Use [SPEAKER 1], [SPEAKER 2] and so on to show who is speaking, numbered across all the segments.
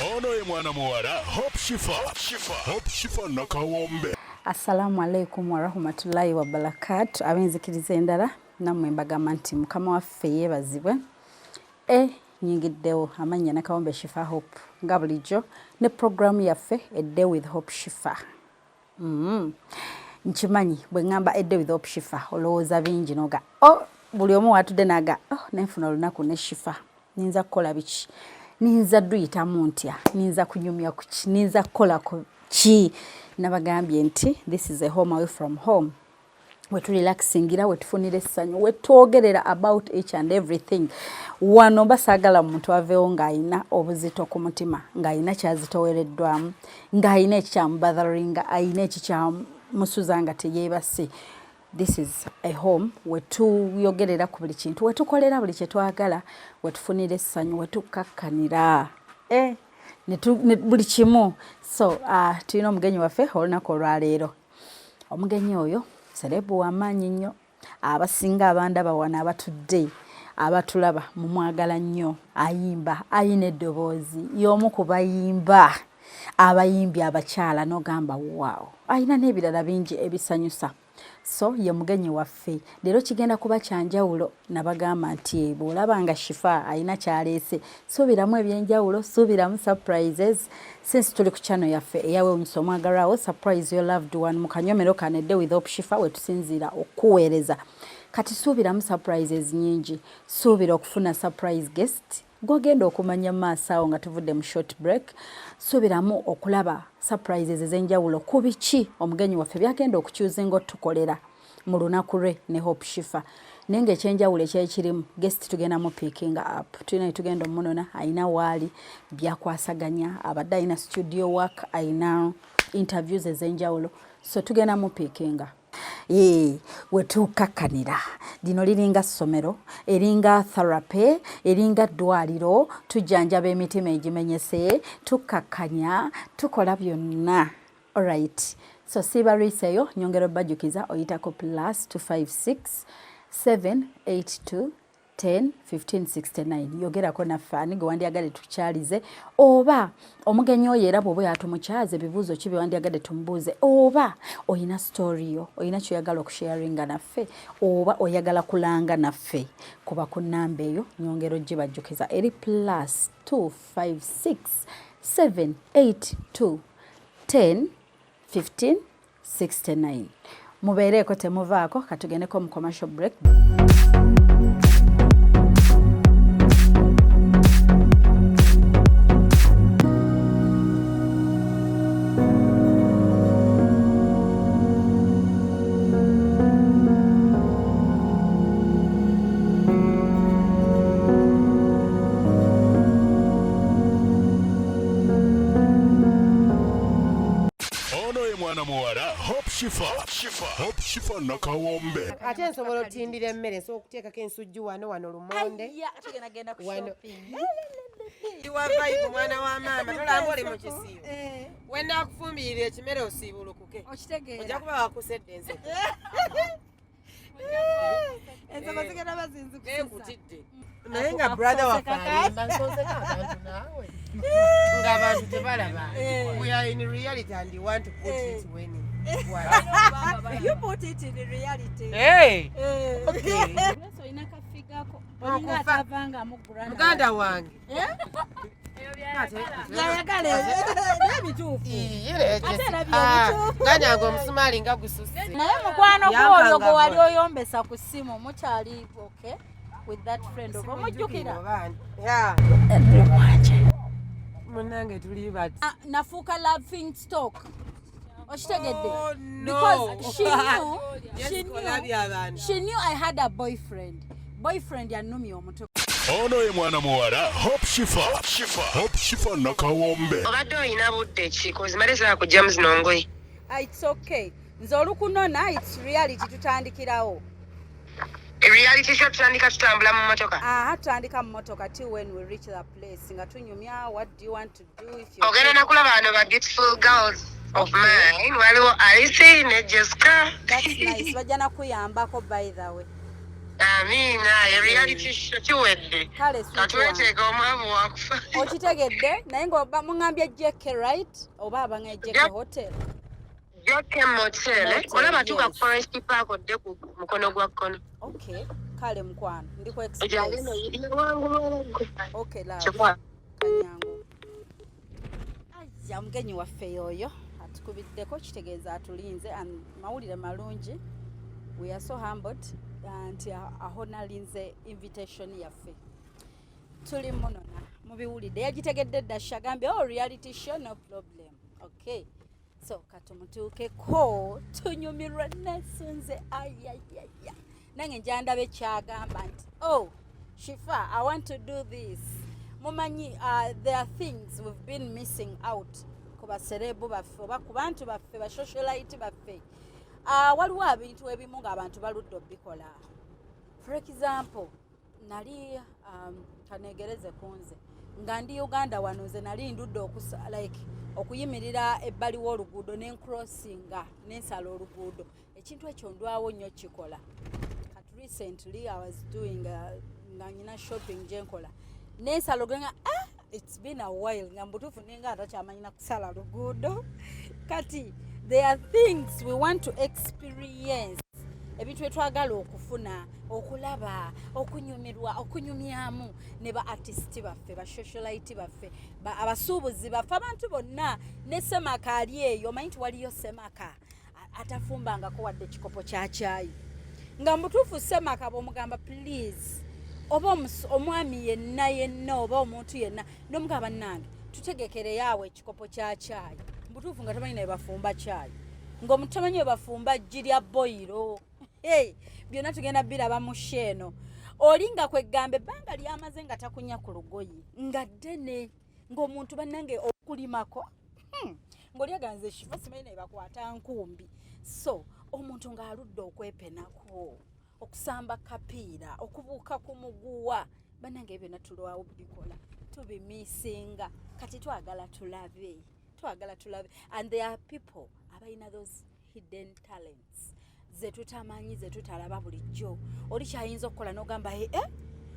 [SPEAKER 1] Ono ye mwana muwala Hope Shifah. Hope Shifah nakawombe.
[SPEAKER 2] Assalamu alaikum wa rahmatullahi wa barakatuh. Abenzikiriza endala namwe mbagamba nti mukama waffe yeebazibwe. Nyingiddewo amanya nakawombe Shifah Hope nga bulijjo ne programu yaffe A Day with Hope Shifah. Nkimanyi bwe ngamba A Day with Hope Shifah olowooza bingi noga buli omu watudde naga nenfuna olunaku ne Shifah ninza kukola biki, ninza duyitamu ntya, ninza kunyumya kuki, ninza kukola ki. Nabagambye nti this is a home away from home, we to relaxingira, we tufunire essanyu, we twogerera about each and everything. Wano basagala muntu avewo ng'ayina obuzito ku mutima, ng'ayina kyazitowereddwamu, ng'ayina ekikyamubotheringa, ayina ekikyamusuza nga teyeebase. This is a home we tuyogerera ku buli kintu, we tukolera buli kye twagala, we tufunire essanyu, we tukakkanira ne buli kimu. So tulina omugenyi waffe olunaku olwaleero. Omugenyi oyo serebu w'amaanyi nnyo, abasinga abandaba wano abatudde abatulaba mumwagala nnyo, ayimba, ayina eddoboozi y'omu ku bayimba abayimbi abakyala n'ogamba waawo, ayina n'ebirala bingi ebisanyusa. So ye mugenyi waffe leero kigenda kuba kyanjawulo. Nabagamba nti bw'olaba nga Shifah ayina kyaleese, suubiramu ebyenjawulo, suubiramu surprises. Since tuli ku channel yaffe eyawe omusomo agalwawo surprise your loved one mu kanyomero kano A Day with Hope Shifah we tusinziira okuweereza. Kati suubiramu surprises nyingi, suubira okufuna surprise guest gwogenda okumanya maaso awo nga tuvudde mu short break. Suubiramu okulaba surprises ez'enjawulo ku biki omugenyi waffe byagenda okukyuzinga otukolera mu lunaku lwe ne Hope Shifah. Naye ng'ekyenjawulo ekyekirimu guest tugenda mu picking up, tulina tugenda omunona ayina waali byakwasaganya, abadde ayina studio work, ayina interviews ez'enjawulo, so tugenda mu picking up. We tukakkanira lino liringa ssomero, eringa therapy, eringa ddwaliro, tujjanjaba emitima egimenyese, tukakkanya, tukola byonna. Alright, so sibarwiseeyo, nyongera bajjukiza oyitako +256 782 10 15 69. yogerako naffe ani gwe wandyagadde tukyalize, oba omugenyi oyo era bw'oba yatumukyaze ebibuuzo ki bye wandyagadde tumubuuze, oba oyina story yo, oyina kyoyagala okusharinga naffe, oba oyagala kulanga naffe, kuba ku nnamba eyo nyongero gibajjukiza eri +256 782 10 15 69. Mubeereko temuvaako, katugendeko mu commercial break.
[SPEAKER 1] Hope Shifah nakawombe.
[SPEAKER 3] Ate nsobola otindira emmere, nsobola okuteekako ensujju wano lumonde.
[SPEAKER 2] Tugenda ku
[SPEAKER 3] Wano.
[SPEAKER 2] shopping.
[SPEAKER 3] Iwa vibe mwana wa maama, tolamba oli mu kisiibo. When nakufumbirira ekimere osiibulukuke.
[SPEAKER 2] Okitegeera.
[SPEAKER 3] Ojja kuba wakusedde enseko.
[SPEAKER 2] Enseko zigenda bazinzikusa.
[SPEAKER 3] Nkutidde. Naye nga brother waffe alimba nsozeka abantu naawe. Ng'abantu tebalaba. We are in reality and you want to put it when
[SPEAKER 2] you put it in reality.
[SPEAKER 3] Hey.
[SPEAKER 2] Okay. So inakafigako. Olinga atavanga mugurana.
[SPEAKER 3] Muganda wange. Ganya ngo omusumali nga gususse.
[SPEAKER 2] Naye mukwano gwoyo gwe wali oyombesa ku ssimu mukyali okay with that friend of omujjukira.
[SPEAKER 3] Yeah. Munange tuli bati.
[SPEAKER 2] Nafuuka laughing stock. Oshitegedde.
[SPEAKER 3] Oh, no.
[SPEAKER 2] Because she knew I had a boyfriend yanumye omuto.
[SPEAKER 1] Ono ye mwana muwala Hope Shifah. Hope Shifah nakawombe.
[SPEAKER 3] Obadde oyina budde ki kozimale za ku James Nongoyi.
[SPEAKER 2] It's okay. Nze olukunona it's reality tutandikirawo.
[SPEAKER 3] Reality show tutandika tutambula mu motoka.
[SPEAKER 2] Tutandika mu motoka till when we reach that place. Nga tunyumya what do you want to do if you
[SPEAKER 3] ogenda nakulaba bano ba beautiful girls of mine. Waliwo Alice ne Jessica.
[SPEAKER 2] That's nice. Bajja nakuyambako by the way.
[SPEAKER 3] Amina, reality show kiwedde.
[SPEAKER 2] Kale
[SPEAKER 3] Katweteeka omwavu wakufa.
[SPEAKER 2] Okitegedde naye ng'oba muŋŋambye JK right? Oba abanga JK hotel?
[SPEAKER 3] JK motel. Olaba tuka ku Forest Park odde ku mukono gwa kkono.
[SPEAKER 2] Okay. Kale mukwano ndi ku express. Okay, love. Kanyango. Ajja mugenyi waffe yoyo atukubiddeko kitegeeza atulinze mawulire malungi. We are so humbled nti ahonalinze invitation yaffe. Tuli munona mubiwulidde yagitegedde ddasha agambye reality show no problem. Okay. So katumutuukeko tunyumirwa nesunze ayayaya. Nange njandabe kyagamba nti Shifah, I want to do this. Mumanyi there are things we've been missing out ku baserebu baffe oba ku bantu baffe ba socialite baffe. Waliwo ebintu ebimu ng'abantu baludde obikola. For example, nali kanegereze kunze nga ndi Uganda wano nze nali ndudde okuyimirira ebbali w'oluguudo n'encrossinga n'ensala oluguudo. Ekintu ekyo ndwawo nnyo kikola. Recently I was doing nga nyina shopping gyenkola n'ensala oluguudo it's been a while nga mbutuufu nenga atakyamanyina kusala luguudo. Kati there are things we want to experience. Ebintu etwagala okufuna, okulaba, okunyumirwa, okunyumyamu ne ba artist baffe, ba socialite baffe, abasuubuzi baffe, abantu bonna ne Semaka ali eyo. Omanyi nti waliyo Semaka atafumbangako wadde ekikopo kya caayi. Nga mbutuufu Semaka bw'omugamba please oba omwami yenna oba omuntu yenna n'omugamba nange tutegekere yaawe ekikopo kya caayi. Mbutuufu nga tamanyi naye bafumba caayi. Ng'omuntu tamanyi bafumba ggi lya boyiro. Byonna tugenda biraba mu sheeno. Olinga kweggambe ebbanga lyamaze nga takunya ku lugoyi nga ddene ng'omuntu bannange okulimako ng'oli aganze Shifah simanyi naye bakwata nkumbi. So omuntu ng'aludde okwepenako okusamba kapiira okubuuka ku muguwa bannange ebyo natulwawo bikola tubimisinga kati twagala tulabe and there are people abalina those hidden talents ze tutamanyi ze tutalaba bulijjo. Oli kyayinza okukola n'ogamba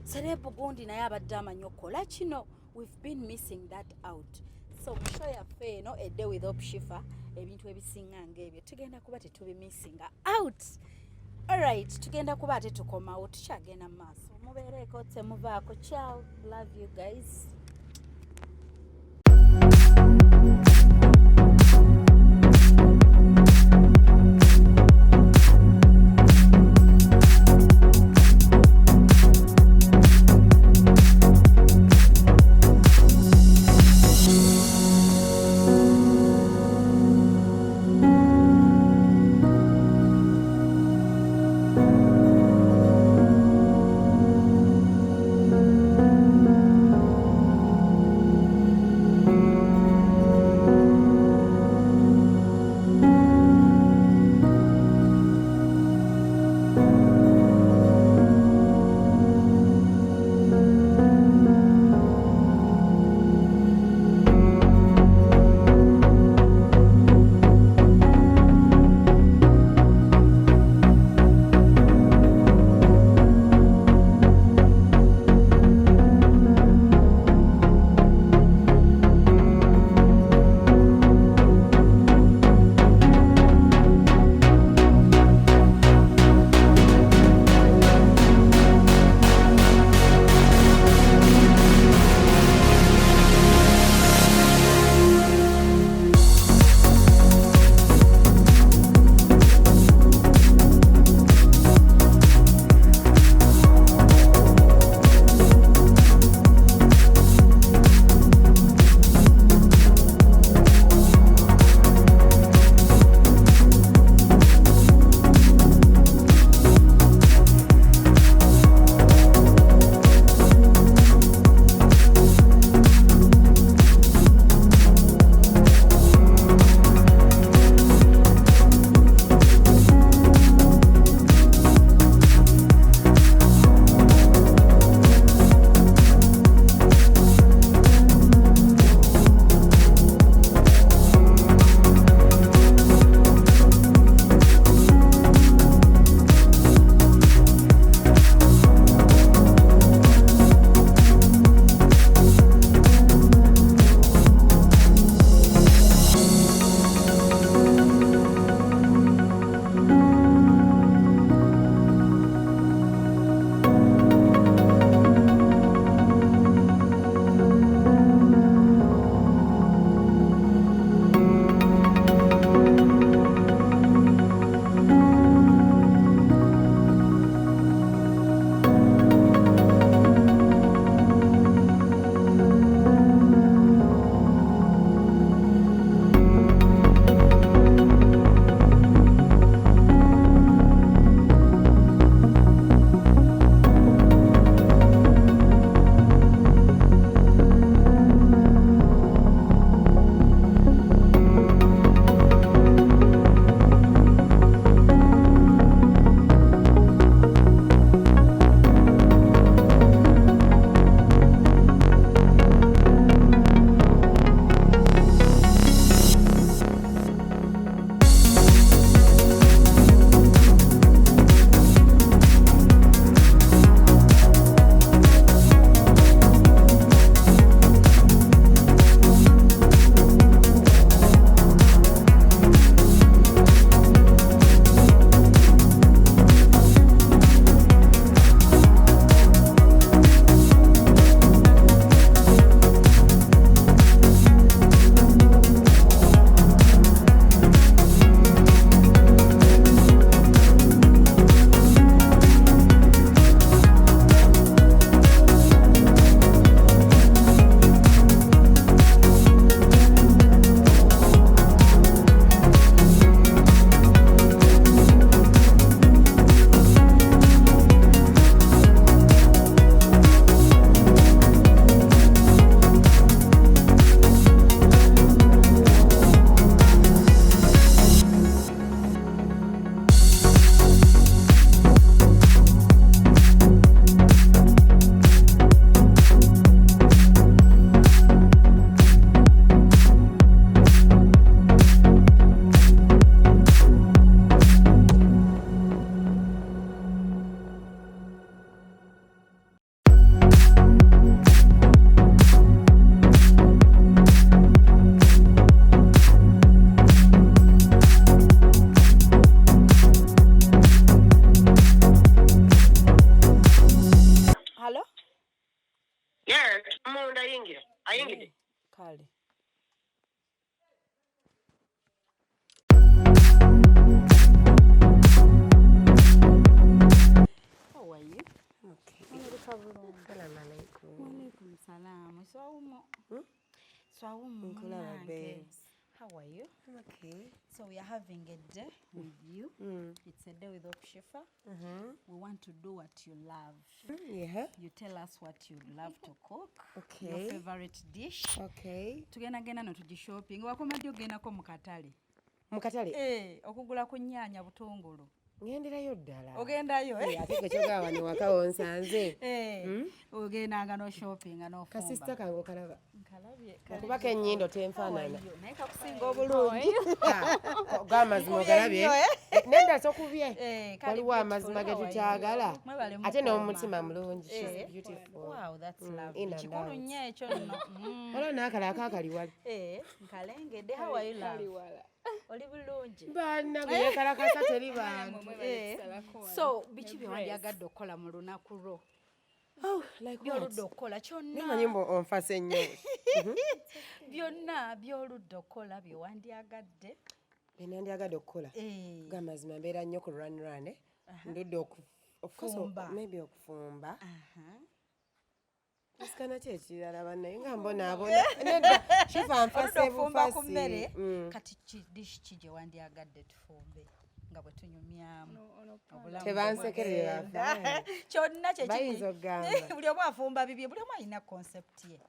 [SPEAKER 2] serebu gundi naye abadde amanyi okukola kino. We've been missing that out. So musho yaffe eno edde with Shifah ebintu ebisinga ng'ebyo tugenda kuba tetubimisinga out. Alright, tugenda kuba tetukomawo tukyagenda mu maaso. Mubeereko temuvaako. Ciao. Love you guys. Olabika bulungi.
[SPEAKER 3] Salamu alaikum.
[SPEAKER 2] Walaikum salam. Swawumu
[SPEAKER 3] Nkulaba
[SPEAKER 2] munange.
[SPEAKER 3] babes.
[SPEAKER 2] How are you?
[SPEAKER 3] I'm okay.
[SPEAKER 2] So we are having a day with you. It's a day with Shifah. We want to do what you love.
[SPEAKER 3] Yeah.
[SPEAKER 2] You tell us what you love to cook.
[SPEAKER 3] Okay.
[SPEAKER 2] Your favorite dish.
[SPEAKER 3] Okay.
[SPEAKER 2] Tugenda no tuji shopping. Wakomadde ogendako mu katale.
[SPEAKER 3] Mu katale?
[SPEAKER 2] Okugula ku nnyaanya butungulu.
[SPEAKER 3] Ngenderayo ddala.
[SPEAKER 2] Ogendayo
[SPEAKER 3] ate gwe kyogaa wano waka wonsanze.
[SPEAKER 2] Ogendanga no shopping n'ofumba.
[SPEAKER 3] Kasisita kange okalaba.
[SPEAKER 2] Nkalabye.
[SPEAKER 3] Okubako ennyindo tenfaanana.
[SPEAKER 2] Naye kakusinga obulungi.
[SPEAKER 3] G'amazima ogalabye. Nenda sokubye. Waliwo amazima ge tukyagala. Ate n'omutima mulungi. She's beautiful.
[SPEAKER 2] Wow, that's lovely. Kikulu nnyo ekyo nno.
[SPEAKER 3] Waliwo n'akalala akali wali.
[SPEAKER 2] Nkalengedde. How are you, love? Oli bulungi.
[SPEAKER 3] Banna gwe yeekalakasa teri bantu.
[SPEAKER 2] So biki bye wandyagadde okukola mu lunaku lwo? By'oludde okukola kyonna.
[SPEAKER 3] Nimanyi mbu onfase nnyo.
[SPEAKER 2] Byonna by'oludde okukola bye wandyagadde.
[SPEAKER 3] Bye nandyagadde okukola. G'amazima mbeera nnyo ku run. Ndudde okufumba. Maybe okufumba. Esikana ki ekirala bannaye nga mbonaabona. Nedda Shifah nfase bufasi.
[SPEAKER 2] Kati dish ki gye wandyagadde tufumbe nga bwe tunyumyamu.
[SPEAKER 3] Tebansekerera.
[SPEAKER 2] Kyonna kye
[SPEAKER 3] bayinza okugamba.
[SPEAKER 2] buli omu afumba bibye, buli omu alina concept ye.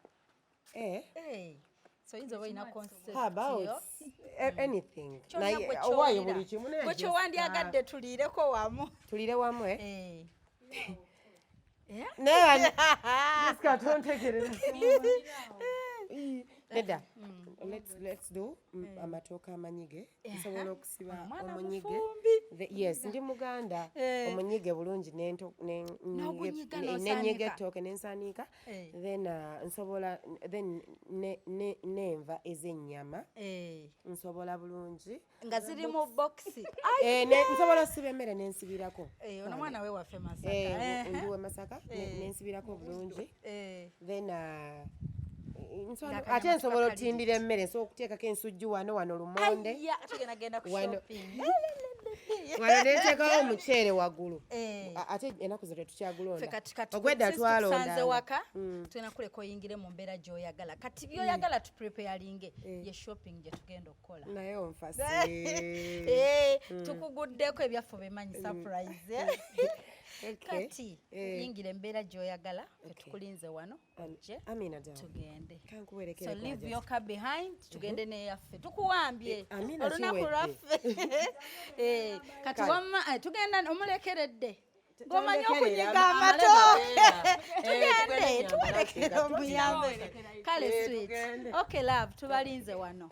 [SPEAKER 2] So yinza oba olina concept yo.
[SPEAKER 3] How about anything?
[SPEAKER 2] Owaayo buli kimu naye. Bwe kyewandyagadde tuliireko wamu.
[SPEAKER 3] Tuliire wamu
[SPEAKER 2] Yeah.
[SPEAKER 3] Nedda, let's do amatooke amanyige. Nsobola okusiba omunyige. Yes, ndi Muganda. Omunyige bulungi n'enyiga ettooke n'ensaniika. Then nsobola n'enva ez'ennyama. Nsobola bulungi.
[SPEAKER 2] Nga ziri mu boxi.
[SPEAKER 3] Nsobola okusiba emmere n'ensibirako.
[SPEAKER 2] Ono mwana we waffe Masaka.
[SPEAKER 3] Ndiwe Masaka n'ensibirako bulungi. Then ate nsobola otindira emmere, nsobola okuteekako ensujju wano lumonde.
[SPEAKER 2] Tugendagenda ku shopping.
[SPEAKER 3] Wano neteekawo omuceere waggulu. Ate ennaku zo tetukyagulonda. Ogwedda twalonda.
[SPEAKER 2] Waka tulina kuleka oyingire mu mbeera gy'oyagala. Kati by'oyagala tupreparinge ye shopping gye tugenda okukola.
[SPEAKER 3] Naye onfase.
[SPEAKER 2] Tukuguddeko ebyaffe bemanyi surprise. Kati yingira embeera gy'oyagala tukulinze wano tugende. So leave your car behind, tugende n'eyaffe tukuwambye olunaku lwaffe. Kati tugenda omulekeredde ng'omanyi okunyiga amato. Tugende tubalekere omuyambe. Kale sweet. Okay love, tubalinze wano.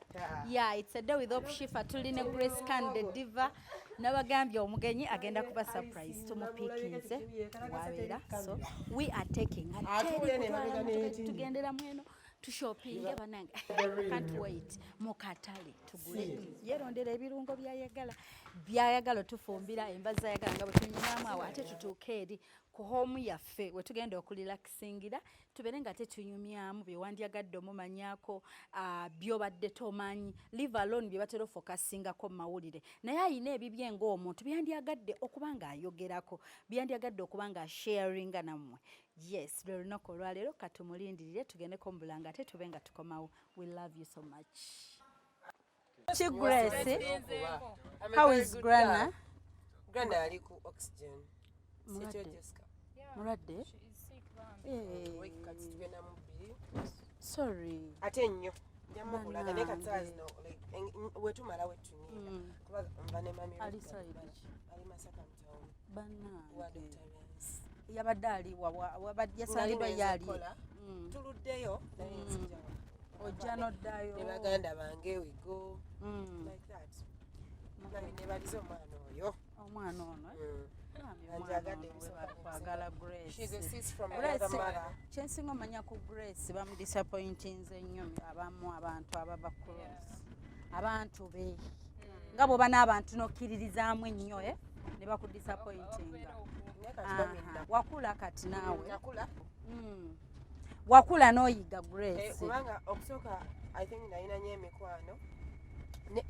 [SPEAKER 2] Yeah, it's a day with Shifah. Tuline Grace Can the Diva. Nabagambye omugenyi agenda kuba surprise tumupikinze wabeera. So we are taking tugendera mweno to shopping banange. Can't wait mukatale tugule yerondera ebirungo byayagala tufumbira embaza yagala nga bwe tunywamu awo ate tutuuke eri ku home yaffe we tugenda okulirakisingira tubere nga tetunyumyamu bye wandyagadde omumanyako byobadde tomanyi leave alone bye batera ofocusingako mu mawulire naye ayina ebibye ng'omuntu byandyagadde okuba ng'ayogerako byandyagadde okuba ng'asharinga nammwe. Yes, lwe lunaku olwaleero katumulindirire tugendeko mu bulanga ate tube nga tukomawo. We love you so much. Grace, how is Grana?
[SPEAKER 3] Grana ali ku oxygen.
[SPEAKER 2] Mulwadde? Sorry.
[SPEAKER 3] Ate nnyo. Njamukulaga ne katsazi no wetumala wetunyira. Kuba mva ne mami.
[SPEAKER 2] Ali saidi.
[SPEAKER 3] Ali Masaka mtown.
[SPEAKER 2] Bana. Yabadde ali yasalibwa yali.
[SPEAKER 3] Tuluddeyo naye nsijja.
[SPEAKER 2] Ojja n'oddayo.
[SPEAKER 3] Ne baganda bange we go. Like that. Nami ne balizo omwana oyo.
[SPEAKER 2] Omwana ono. Kwagala Grace.
[SPEAKER 3] She's a sis from another mother.
[SPEAKER 2] Kyensinga omanya ku Grace bamudisappointinze nnyo abamu abantu ababa cross. Abantu be. Nga bw'oba n'abantu n'okkiririzaamu ennyo ne bakudisappointinga. Wakula kati naawe. Wakula n'oyiga Grace.
[SPEAKER 3] Kubanga okusooka I think nalina nnyo emikwano.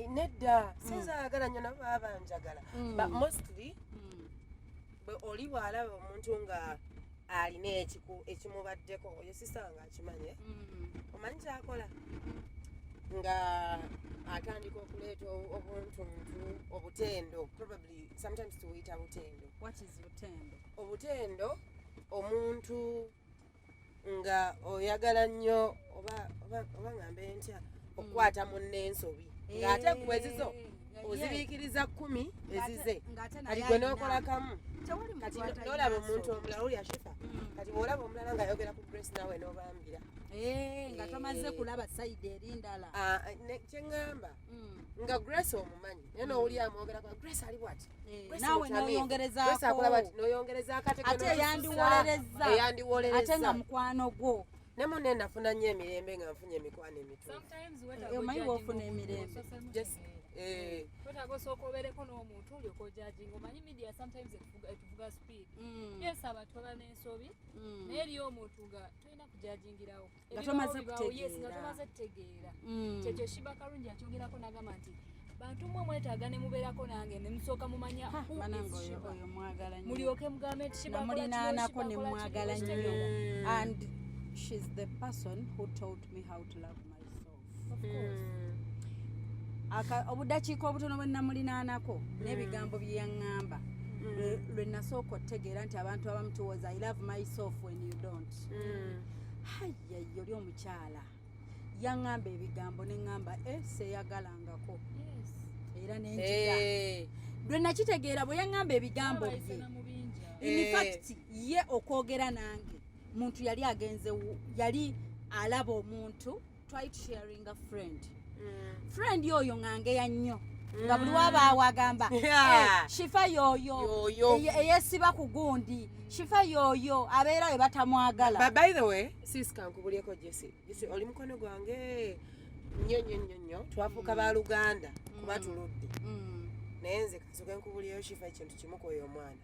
[SPEAKER 3] Nedda sinzaagala nnyo nabo abanjagala. But mostly bwe oli bw'alaba omuntu nga alina ekimubaddeko oyo sisa nga akimanye omanyi kyakola nga atandika okuleeta obuntuntu obutendo probably sometimes tuyita butendo.
[SPEAKER 2] What is butendo?
[SPEAKER 3] Obutendo omuntu nga oyagala nnyo oba ngambe ntya okukwata munne ensobi ng'ate gwezizo ozibiikiriza 10 ezize kati gwe n'okola kamu kati n'olaba omuntu omulala oli Shifah kati bw'olaba omulala ng'ayogera ku Grace naawe n'obambira
[SPEAKER 2] nga tomaze kulaba sayidi erindala
[SPEAKER 3] kyeŋŋamba nga Grace omumanyi naye n'owuli amwogera kwa Grace ali bwati
[SPEAKER 2] naawe n'oyongerezaako
[SPEAKER 3] akola bati n'oyongereza akatekeno
[SPEAKER 2] ate eyandiwolereza ate nga mukwano gwo
[SPEAKER 3] ne munne nafuna nnyo emirembe nga nfunye emikwano emituufu
[SPEAKER 2] omanyi bw'ofuna emirembe
[SPEAKER 4] kwetaaga osooka obeereko n'omuntu olyoka ojajinga omanyi media sometimes etuvuga speed yes abatola n'ensobi naye eriyo omuntu nga tolina kujajingirawo
[SPEAKER 2] nga tomaze
[SPEAKER 4] kutegeera kyekyo Shifah kalungi akyongerako n'agamba nti bantu mmwe mwetaaga ne mubeerako nange ne musooka mumanya
[SPEAKER 2] oyo mwagala nnyo
[SPEAKER 4] mulyoke mugambe nti Shifah
[SPEAKER 2] namulinaanako ne mwagala nnyo and she's the person who taught me how to love myself.
[SPEAKER 4] Of course.
[SPEAKER 2] Obudakiika obutono bwe namulinaanako n'ebigambo bye yaŋŋamba lwe nasooka otegeera nti abantu abamu tuwoza I love myself when you don't. Hayya oli omukyala yaŋŋamba ebigambo ne ŋŋamba seeyagalangako era n'enjira lwe nakitegeera bwe yaŋŋamba ebigambo bye in fact ye okwogera nange muntu yali agenze yali alaba omuntu tried sharing a friend yoyo ngangeya nnyo nga buli wabaawo agamba Shifah yoyo eyesiba ku gundi Shifah yoyo abeera we batamwagala.
[SPEAKER 3] By the way sis kankubulyeko Jesse oli mukono gwange nnyo twafuuka baluganda kuba tuludde naye nze kasooka nkubulyeyo Shifah ekintu kimu kwoyo omwana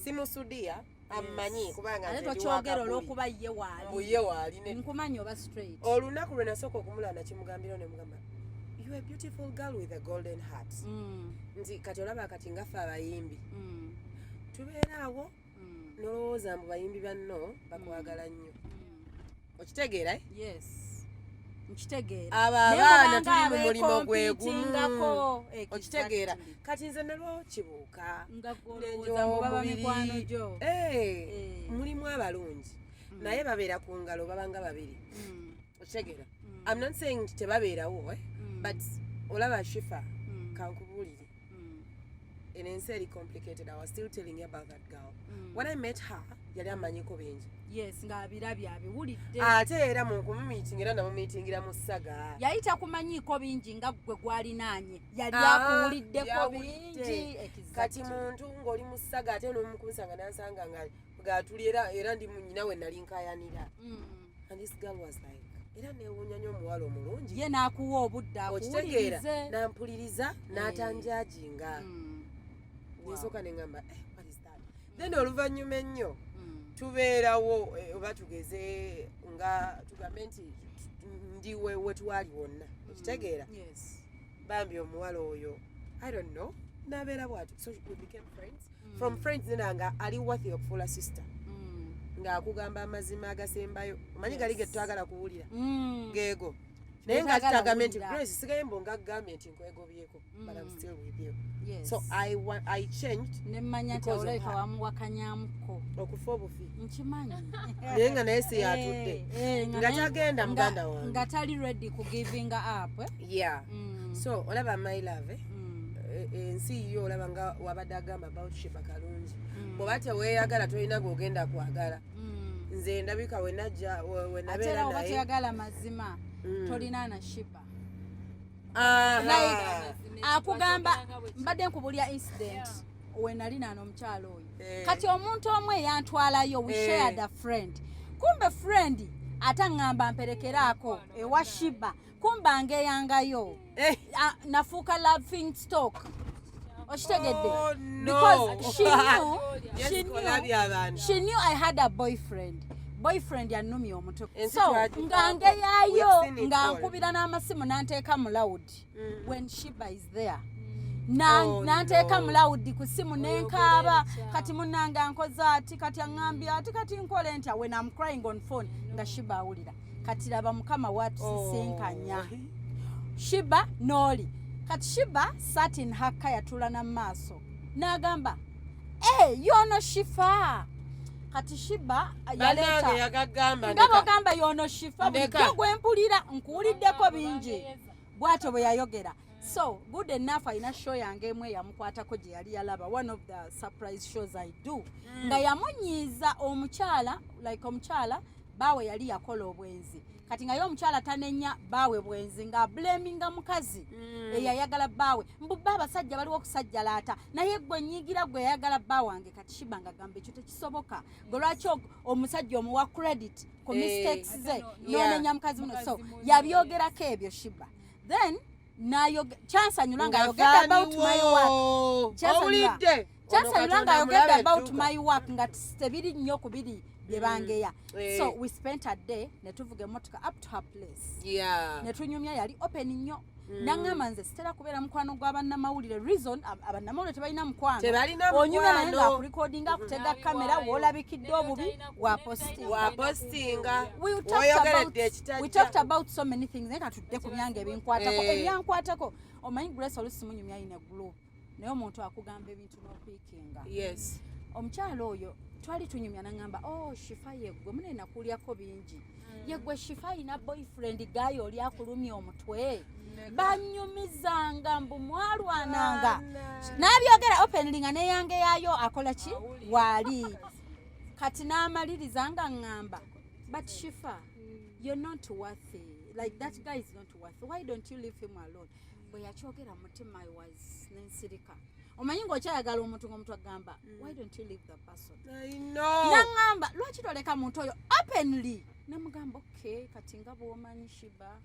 [SPEAKER 3] simusudia amanyi kubanga
[SPEAKER 2] ate tokyogera olw'okuba ye waali nkumanyi oba straight
[SPEAKER 3] olunaku lwe nasooka okumulana kimugambirawo ne mugamba you are a beautiful girl with a golden heart nti kati olaba kati ngaffe abayimbi tubeera awo nolowooza mbu bayimbi banno bakwagala nnyo okitegeera
[SPEAKER 2] yes nkitegeera
[SPEAKER 3] abo abaana tuli mu mulimo gwe gumu okitegeera kati nze nalwo kibuuka nenjomubiri mulimu abalungi naye babeera ku ngalo babanga babiri okitegeera I'm not saying nti tebabeerawo but olaba Shifah kankubuulire and ensi eri complicated. I was still telling you about that girl when I met her yali amanyiko bingi
[SPEAKER 2] yes ng'abirabye abiwulidde
[SPEAKER 3] ate era mu kumumiitingira namumiitingira mu ssaga
[SPEAKER 2] yayita kumanyiiko bingi nga gwe gwalinaanye yali akuwuliddeko bingi
[SPEAKER 3] kati muntu ng'oli mu ssaga ate n'omukunsanga nansanga nga gatuli era ndi munyina we nali nkayanira and this girl was like era neewuunya nnyo omuwala omulungi
[SPEAKER 2] ye n'akuwa obudde akuwulirize
[SPEAKER 3] nampuliriza n'atanjajinga nsooka ne ŋŋamba what is that then oluvannyuma ennyo tubeerawo oba tugeze nga tugambe nti ndi we twali wonna okitegeera bambi omuwala oyo I don't know n'abeera bw'atyo so we became friends from friends nena nga ali worthy okufuula sister ng'akugamba amazima agasembayo omanyi gali ge twagala kuwulira geego naye nga kitagambe nti Grace sigaye mbo nga agambye nti nkwegobyeko but I'm still with you so I changed
[SPEAKER 2] nemmanya nti oleka wamuwakanyamuko
[SPEAKER 3] okufa obufi
[SPEAKER 2] nkimanyi
[SPEAKER 3] naye nga naye si yatudde nga tagenda muganda wange
[SPEAKER 2] nga tali ready ku giving up
[SPEAKER 3] yeah so olaba my love ensi yo olaba nga wabadde agamba about Shifah kalungi bw'oba teweeyagala tolina gw'ogenda kwagala nze ndabika we nabeera
[SPEAKER 2] naye oba teyagala mazima tolina na Shifah akugamba mbadde nkubulya incident we nali naano omukyalo oyo kati omuntu omu eyantwalayo we shared a friend kumbe friend ataŋŋamba mperekeraako ewa Shifah kumbe angeyangayo nafuuka laughing stock okitegedde because she knew I had a boyfriend yanumya omutwe so ngangeyayo nga nkubira n'amasimu n'anteeka mu loud when Shifah is there nanteeka mulawudi ku ssimu nenkaaba kati munnanga nkoze ati kati aŋŋambye ati kati nkole ntya when I'm crying on phone nga Shiba awulira kati laba mukama watusisinkanya Shiba n'oli kati Shiba sat in her car yatula na maaso n'agamba yono Shifah kati Shiba yagamba yono Shifah bulijjo gwempulira nkuwuliddeko bingi bw'atyo bwe yayogera. So good enough ayina show yange emwe yamukwatako gye yali yalaba one of the surprise shows I do nga yamunyiiza omukyala baawe yali yakola obwenzi kati nga y'omukyala tanenya baawe bwenzi nga blaminga mukazi eyayagala baawe mbubba abasajja baliwo okusajjalaata naye gwe nyigira gwe yayagala baawe wange kati Shiba nga gamba ekyo tekisoboka gwe lwaki omusajja omuwa credit ku mistakes ze n'onenya mukazi muno so yabyogerako ebyo Shiba then chansanyula nga ayogedde about my work chansanyula nga ayogedde about my work nga tebiri nnyo ku biri bye bangeya so we spent a day ne tuvuga emmotoka up to her place ne tunyumya yali open nnyo naŋŋamba nze sitera kubeera mukwano gw'abannamawulire reason abannamawulire tebalina mukwano onyumya naye ng'akurikodinga akutega kamera w'olabikidde obubi wapostinga we talked about so many things naye katudde ku byange ebyankwatako omanyi Grace oluusi munyumya ayina group naye omuntu akugamba ebintu n'okwikinga omukyala oyo twali tunyumya naŋŋamba Shifah yeggwe mune nakulyako bingi yeggwe Shifah ayina boyfriend gayo oli akulumya omutwe banyumizanga mbu mwalwananga n'abyogera openly nga neyange yaayo akola ki waali kati n'amaliriza nga ŋŋamba but Shifah you're not worthy like that guy is not worthy why don't you leave him alone bwe yakyogera mutima I was nensirika omanyi ng'okyayagala omuntu ng'omuntu agamba why don't you leave the person naŋŋamba lwaki toleka muntu oyo openly namugamba okay kati nga bw'omanyi Shiba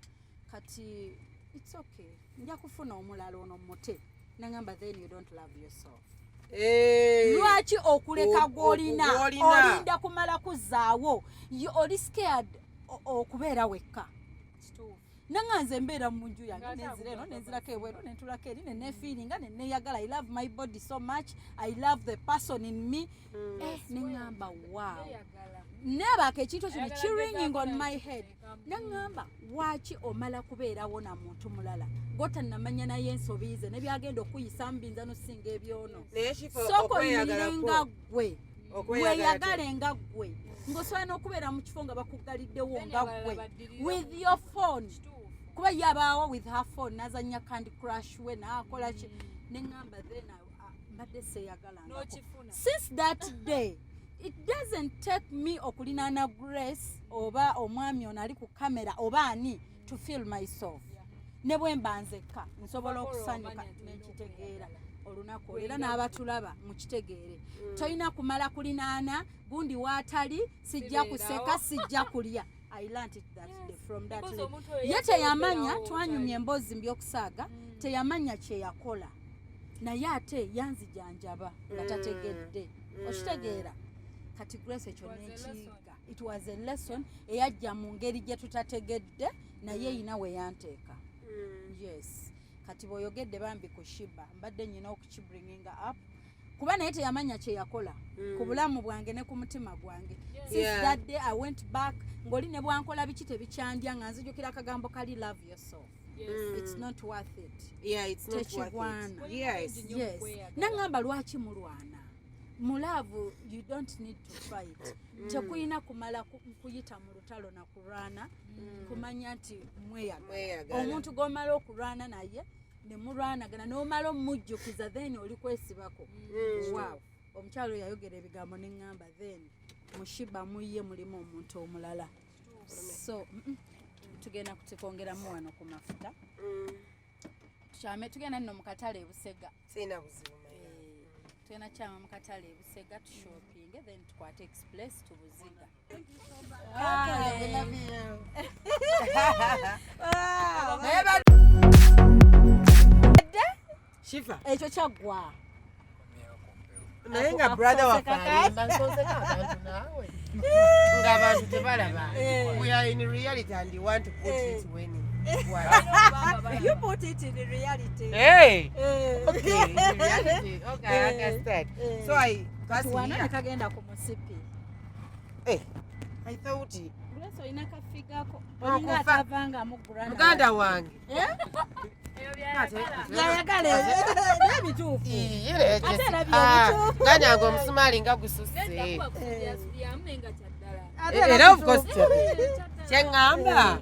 [SPEAKER 2] kati it's okay nja kufuna omulala ono mute naŋŋamba then you don't love yourself lwaki okuleka gw'olina olinda kumala kuzaawo oli scared okubeera wekka nanganze mbeera mu nju yange nenzira eno nenzirako ebweru nentulako eri neneefiiringa neneyagala I love my body so much I love the person in me neŋŋamba wow nebaako ekintu kino kiringing on my head naŋŋamba waaki omala kubeerawo na muntu mulala gotannamanya naye ensobi ze nebyagenda okuyisa mbinza nosinga ebyono sooka oyimirenga ggwe weyagale nga ggwe ng'osobola n'okubeera mu kifo nga bakugaliddewo nga ggwe with your phone kuba yabaawo with her phone nazanya Candy Crush we naakola ki neŋŋamba then mbadde seeyagalanga since that day it doesn't take me okulinaana Grace oba omwami ono ali ku kamera oba ani to feel myself ne bwe mba nzekka nsobola okusanyuka nekitegeera olunaku era n'abatulaba mukitegeere tolina kumala kulinaana gundi waatali sijja kuseka sijja kulya I learned it that day from that day ye teyamanya twanyumya emboozi mbyokusaaga teyamanya kyeyakola naye ate yanzijanjaba nga tategedde okitegeera kati Grace ekyo nenkiyiga it was a lesson eyajja mu ngeri gye tutategedde naye eyina we yanteeka yes kati bw'oyogedde bambi ku Shiba mbadde nyina okukibringinga up kuba naye teyamanya kyeyakola ku bulamu bwange ne ku mutima gwange since that day I went back ng'oli ne bwankola biki tebikyandya nga nzijukira akagambo kali love yourself it's not worth it
[SPEAKER 3] it's not worth it
[SPEAKER 2] naŋŋamba lwaki mulwana mulavu you don't need to fight tekuyina kumala kuyita mu lutalo na kulwana kumanya nti mweyagala omuntu g'omala okulwana naye ne mulwanagana n'omala omujjukiza then oli kwesibako wow omukyalo yayogera ebigambo neŋŋamba then mu Shiba muye mulimu omuntu omulala so tugenda kutikongeramu wano ku mafuta tugenda nno mu katale e Busega
[SPEAKER 3] sina buzibu
[SPEAKER 2] tugenda kyama mu katale e Busega tushopinge then tukwate express to Buziga
[SPEAKER 3] Shifah
[SPEAKER 2] ekyo kyaggwa
[SPEAKER 3] naye nga brother wafalimba nsonzeka abantu naawe ng'abantu tebalaba we are in reality and you want to put it when
[SPEAKER 2] You put it in the reality.
[SPEAKER 3] Hey. Okay, in reality. Okay, I understand. So I kasi
[SPEAKER 2] Tuwana kagenda ku musipi.
[SPEAKER 3] I thought
[SPEAKER 2] Grace oyina kafiga ko.
[SPEAKER 3] Okufa.
[SPEAKER 2] Olinga atavanga mu granda.
[SPEAKER 3] muganda wange.
[SPEAKER 2] Yayagale. Nebituufu. Ate nabyo ebituufu.
[SPEAKER 3] Ganyange omusumaali nga gususse.
[SPEAKER 2] Ate
[SPEAKER 3] Era of
[SPEAKER 2] nabituufu.
[SPEAKER 3] course kyeŋŋamba.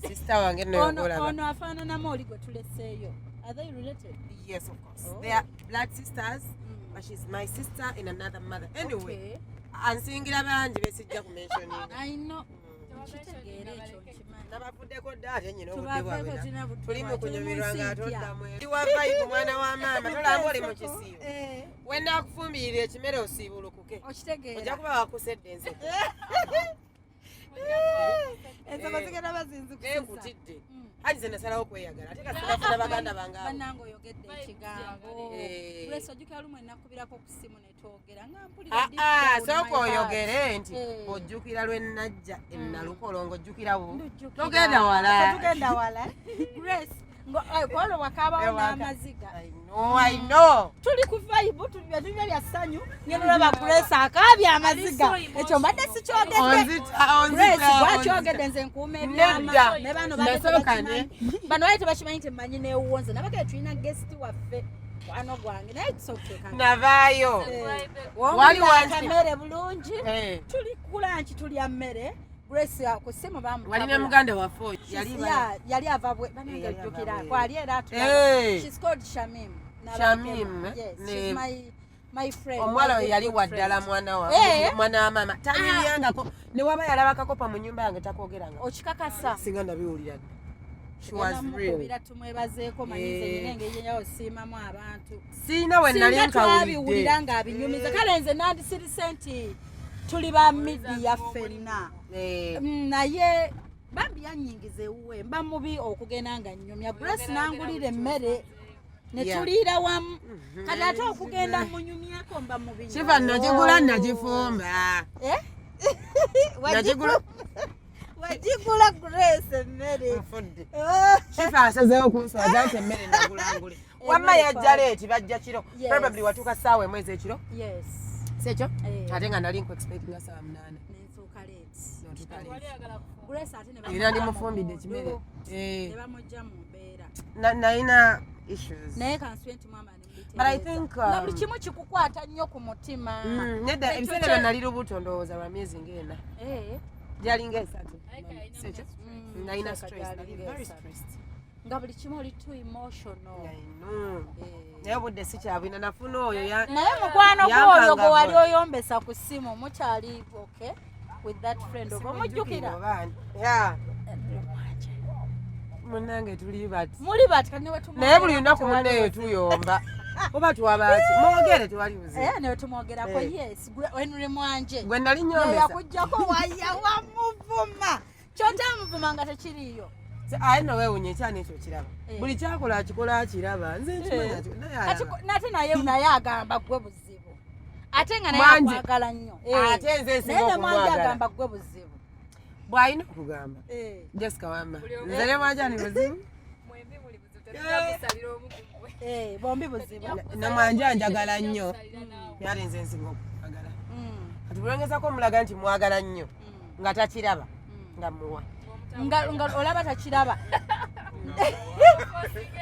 [SPEAKER 3] Sister wange noyokolaba.
[SPEAKER 2] Ono afaananamu oli gwe tuleseeyo. Are they related?
[SPEAKER 3] Yes, of course. They are blood sisters, but she's my sister in another mother. Anyway, ansingira bangi besijja ku mentioning.
[SPEAKER 2] I know. Kitegeera ekyo nkimanyi.
[SPEAKER 3] Nabavuddeko dda ate nnyina obudde
[SPEAKER 2] Tubaveeko
[SPEAKER 3] bwabera.
[SPEAKER 2] tulina budde
[SPEAKER 3] Tuli mu
[SPEAKER 2] bwabwe,
[SPEAKER 3] kunyumirwa
[SPEAKER 2] tuli mu
[SPEAKER 3] ng'atoddamu.
[SPEAKER 2] nsi
[SPEAKER 3] Ndi wa vibe mwana wa maama tolamba oli mu kisiibo.
[SPEAKER 2] Eh.
[SPEAKER 3] We naakufumbirira ekimere osiibulukuke.
[SPEAKER 2] Okitegeera.
[SPEAKER 3] Ojja kuba wakusedde enseko.
[SPEAKER 2] Enseko zigenda bazinzikusa.
[SPEAKER 3] Neekutidde. Hali ze nasalawo kweyagala ate kasi nafuna baganda bange abo.
[SPEAKER 2] Bannange oyogedde ekigambo. Grace ojjukira lumu enakubirako ku ssimu ne twogera nga mpulira
[SPEAKER 3] Sooka oyogere nti ojjukira lwe najja ennalukolongo ojjukirawo. Togenda wala.
[SPEAKER 2] Tugenda wala. Grace kwolwo wakaabawo n'amaziga.
[SPEAKER 3] I know.
[SPEAKER 2] Tuli ku vibe tulya lya ssanyu ngenolaba Grace akaabye amaziga. Ekyo mbadde sikyogedde. Grace gwakyogedde nze nkuuma ebyama. Ne bano bano baali tebakimanyi nti mmanyi neewuwonze. Nabagee tulina guest waffe wano gwange naye kisokeka.
[SPEAKER 3] Navaayo.
[SPEAKER 2] Wali wakamere bulungi. Tuli kula nki tulya mmere. Grace ku ssimu bamu.
[SPEAKER 3] Wali ne muganda waffe
[SPEAKER 2] yali ava bwe banange jjukira. Kwali era atula. She's called Shamim.
[SPEAKER 3] Shamim.
[SPEAKER 2] Yes, she's my friend.
[SPEAKER 3] Omuwala we yali waddala mwana wa maama. Tanyiriyangako. Ne waba yalaba kakopa mu nnyumba yange takwogeranga.
[SPEAKER 2] Okikakasa.
[SPEAKER 3] Singa nabiwulira. She was real.
[SPEAKER 2] Tumwebazeeko manyize engeri yawo siimamu abantu.
[SPEAKER 3] Siina we nali nkawulidde.
[SPEAKER 2] Twabiwulira ng'abinyumiza. Kale nze nandisirise nti tuli ba midiya ffenna. Naye bambi yannyingiza ewuwe mba mubi okugenda nga nnyumya. Grace nangulira emmere ne tuliira wamu. Kati ate okugenda munyumyako mba mubi.
[SPEAKER 3] Shifah nagigula nagifumba.
[SPEAKER 2] Wagigula Grace emmere.
[SPEAKER 3] Shifah asazeewo kunswaza nti emmere nagulangule. Wamma yajja leeti bajja kiro. Probably watuuka ssaawa emwezi ekiro.
[SPEAKER 2] Yes.
[SPEAKER 3] Sekyo? Ate nga nali nkuexpectinga ssaawa 8.
[SPEAKER 2] Nensuuka leeti.
[SPEAKER 3] Era ndi mufumbidde ekimere.
[SPEAKER 2] Ne bamugya mu mbeera.
[SPEAKER 3] Nalina issues.
[SPEAKER 2] Naye kanswe nti mama
[SPEAKER 3] But I think
[SPEAKER 2] nga buli kimu kikukwata nnyo ku mutima.
[SPEAKER 3] Nedda ebiseera byo nali lubuto ndowooza lwa myezi ng'ena. Gyalinga 3. Sekyo? Nalina stress. Nali very stressed.
[SPEAKER 2] Nga buli kimu oli too emotional.
[SPEAKER 3] Naye obudde sikyabwina nafuna oyo
[SPEAKER 2] naye mukwano gw'oyo gwe wali oyombesa ku ssimu mukyali okay with that friend of omujjukira.
[SPEAKER 3] Munnange tuli bati.
[SPEAKER 2] Muli bati kati newe tumwogera.
[SPEAKER 3] Naye buli lunaku munneeyo tuyomba. Oba tuwaba ki? Mwogere tewali buzibu.
[SPEAKER 2] Newe tumwogerako yes. Henry Mwanje.
[SPEAKER 3] Gwe nali nyombesa.
[SPEAKER 2] Yakujjako waya wamuvuma. Kyotamuvuma nga tekiriyo.
[SPEAKER 3] Aye no weewunya ekyana ekyo kiraba. Buli kyakola akikola akiraba. Nze nkimanya kyo naye alaba.
[SPEAKER 2] Nate naye agamba gwe buzibu. Ate nga naye akwagala nnyo.
[SPEAKER 3] Ate nze nsinga okumwagala.
[SPEAKER 2] Naye agamba gwe buzibu.
[SPEAKER 3] Bw'alina okugamba. Jessica wamma. Nze ne Mwanja ni buzibu.
[SPEAKER 4] Mwembi muli buzibu. Tetunabisalira omu ku mmwe.
[SPEAKER 2] Bombi buzibu.
[SPEAKER 3] Na Mwanja njagala nnyo. Yali nze nsinga okwagala. Kati bulengezako omulaga nti mwagala nnyo. Nga takiraba. Nga muwa.
[SPEAKER 2] Nga olaba takiraba.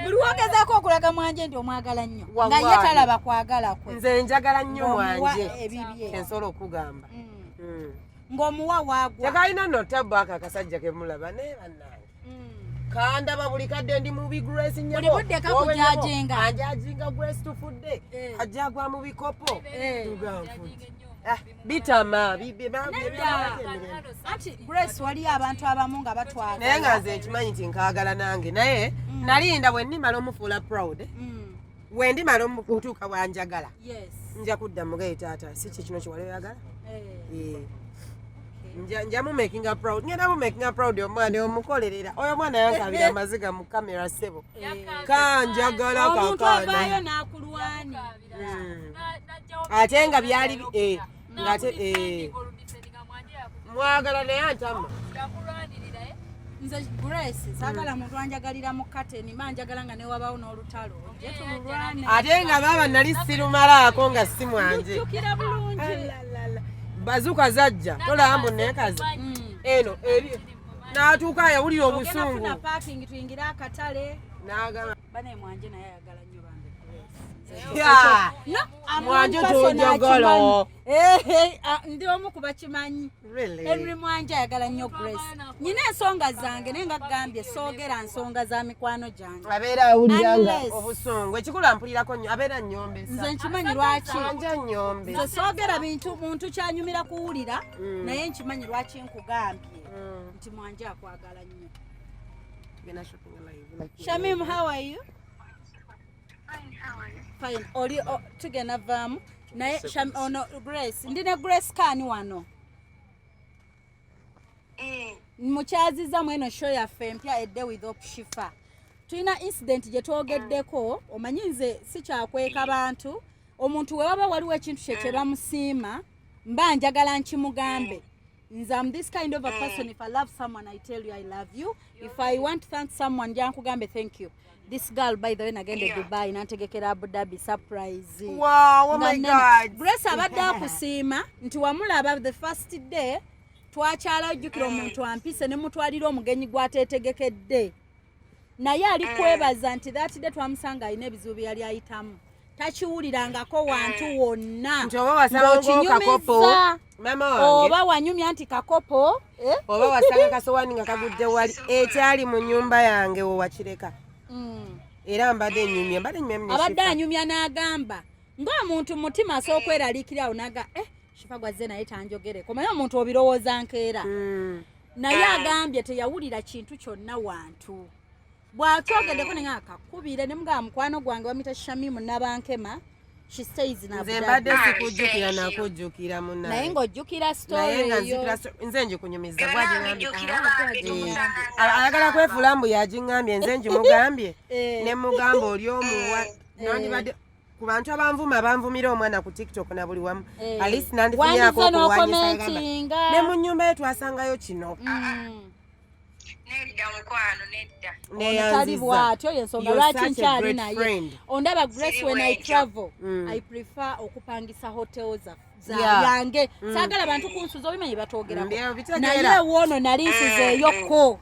[SPEAKER 2] Buli wogezaako okulaga Mwanje nti omwagala nnyo. Nga ye talaba kwagala kwe.
[SPEAKER 3] Nze njagala nnyo Mwanje.
[SPEAKER 2] Ebibye.
[SPEAKER 3] Ensolo okugamba.
[SPEAKER 2] Ng'omuwa waagwa.
[SPEAKER 3] Tekalina no tabaka akasajja ke mulaba naye bannange. Kandaba buli kadde ndi mu Grace nnyabo.
[SPEAKER 2] Buli budde kakujajenga.
[SPEAKER 3] Anjajinga Grace tufudde. Ajagwa mu bikopo. Tugamfudde. Bitama
[SPEAKER 2] anti Grace wali abantu abamu nga batwala.
[SPEAKER 3] Naye nga nze nkimanyi nti nkaagala nange naye nalinda bwe ndimala omufuula proud. Bwe ndimala omutuuka bwanjagala. Nja kudda mugaye taata si kino kye wali oyagala. Njamu making her proud. Ngenda mu making her proud omwana omukolerera. Oyo mwana yankabira amaziga mu kamera sebo. Kanjagala kakana.
[SPEAKER 2] Omuntu avaayo n'akulwani.
[SPEAKER 3] Ate nga byali ngate mwagala naye antama.
[SPEAKER 2] nze Grace saagala muntu anjagalira mu kateni manjagala nga ne wabaawo n'olutalo ojje tululwane
[SPEAKER 3] ate nga baba nali sirumalaako nga si mwanje
[SPEAKER 2] jjukira bulungi
[SPEAKER 3] bazuka zajja tolambu nekazi eno eri n'atuuka yawulira obusungu
[SPEAKER 2] ogenda parking tuyingira akatale
[SPEAKER 3] n'agamba
[SPEAKER 2] bane mwanje naye ayagala nnyo bambe
[SPEAKER 3] mwanje tojagala
[SPEAKER 2] ndi omu ku bakimanyi Henry Mwanje ayagala nnyo Grace nyina ensonga zange naye nga gambye soogera nsonga za mikwano gyange
[SPEAKER 3] abeera awulira nga obusungu ekikulu ampulirako nnyo abeera nnyombesa
[SPEAKER 2] nze nkimanyi lwaki
[SPEAKER 3] anja nnyombe
[SPEAKER 2] nze soogera bintu muntu kyanyumira kuwulira naye nkimanyi lwaki nkugambye nti Mwanje akwagala nnyo Shamim, how are you? Fine. Oli tugenda vaamu naye ono Grace ndine Grace Kani wano mukyaziza mweno show yaffe empya edde with Shifah tulina incident gye twogeddeko omanyi nze si kyakweka bantu omuntu we waba waliwo ekintu kye bamusiima mba njagala nkimugambe nze am this kind of a person. If I love someone I tell you I love you. If I want to thank someone njankugambe thank you. This girl, by the way, nagende Dubai nantegekera Abu Dhabi surprise.
[SPEAKER 3] Wow, oh my God.
[SPEAKER 2] Grace abadde akusiima nti wamulaba the first day twakyala ojjukira omuntu ampise ne mutwalira omugenyi gwateetegekedde. Naye ali kwebaza nti that day twamusanga alina ebizibu bye yali ayitamu. Takiwulirangako wantu wonna.
[SPEAKER 3] Nti oba wasanga kakopo. Mama wange.
[SPEAKER 2] Oba wanyumya nti kakopo.
[SPEAKER 3] Oba wasanga kasowani nga kagudde wali ekyali mu nyumba yange owakireka. Era mbadde nyumya mne
[SPEAKER 2] abadde anyumya n'agamba ng'omuntu mutima asookweralikira awo naga Shifah gwazze naye tanjogereko manyi omuntu obirowooza nkeera naye agambye teyawulira kintu kyonna wantu bw'atwogeddeko ne akakubire ne mugamba mukwano gwange bamuyita Shamimu Nabankema she stays in Abu Dhabi.
[SPEAKER 3] Nze mbadde sikujjukira nakujjukira munnaye
[SPEAKER 2] naye ng'ojjukira story
[SPEAKER 3] eyo nze njikunyumiza bwagingambye ayagala kwefuula mbu yagingambye nze njimugambye ne mugamba oli omuwa nandibadde ku bantu abanvuma banvumira omwana ku TikTok na buli wamu alisi nandifunyako okuwanyisa ne mu nnyumba ye twasangayo kino
[SPEAKER 5] nedda mukwano nedda
[SPEAKER 2] Onatali bwatyo yensonga lwaki nkyali naye ondaba Grace when I travel I prefer okupangisa hotels yange saagala bantu kunsuza obimanyi batwogerako naye wono nali nsizeeyoko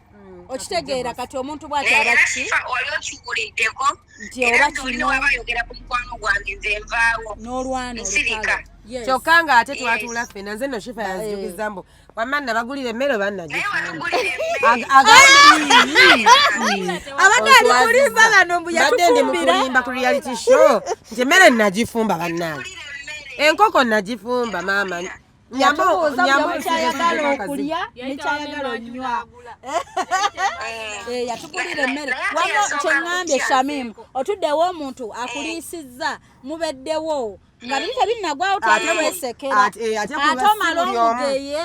[SPEAKER 2] okitegeera kati omuntu bw'ati abaki
[SPEAKER 5] wali okikuliddeko
[SPEAKER 2] nti oba kino
[SPEAKER 5] bayogera ku mukwano gwange nze nvaawo
[SPEAKER 2] n'olwana olukalo
[SPEAKER 3] kyokka nga ate twatuula ffenna nze no Shifah yanzijukiza mbu wamma nabagulira emmere bannagifumba
[SPEAKER 2] abadde ali kulimba bano mbu yatufumbira
[SPEAKER 3] kulimba ku reality show nti emmere nagifumba bannange enkoko nagifumba maama
[SPEAKER 2] nyambokyayagala okulya nekyayagala onywa yatugulira emmere wano kyeŋŋambye Shamimu otuddewo omuntu akuliisizza mubeddewo nga biri tebinnagwawo taliwesekera ate omala omugeye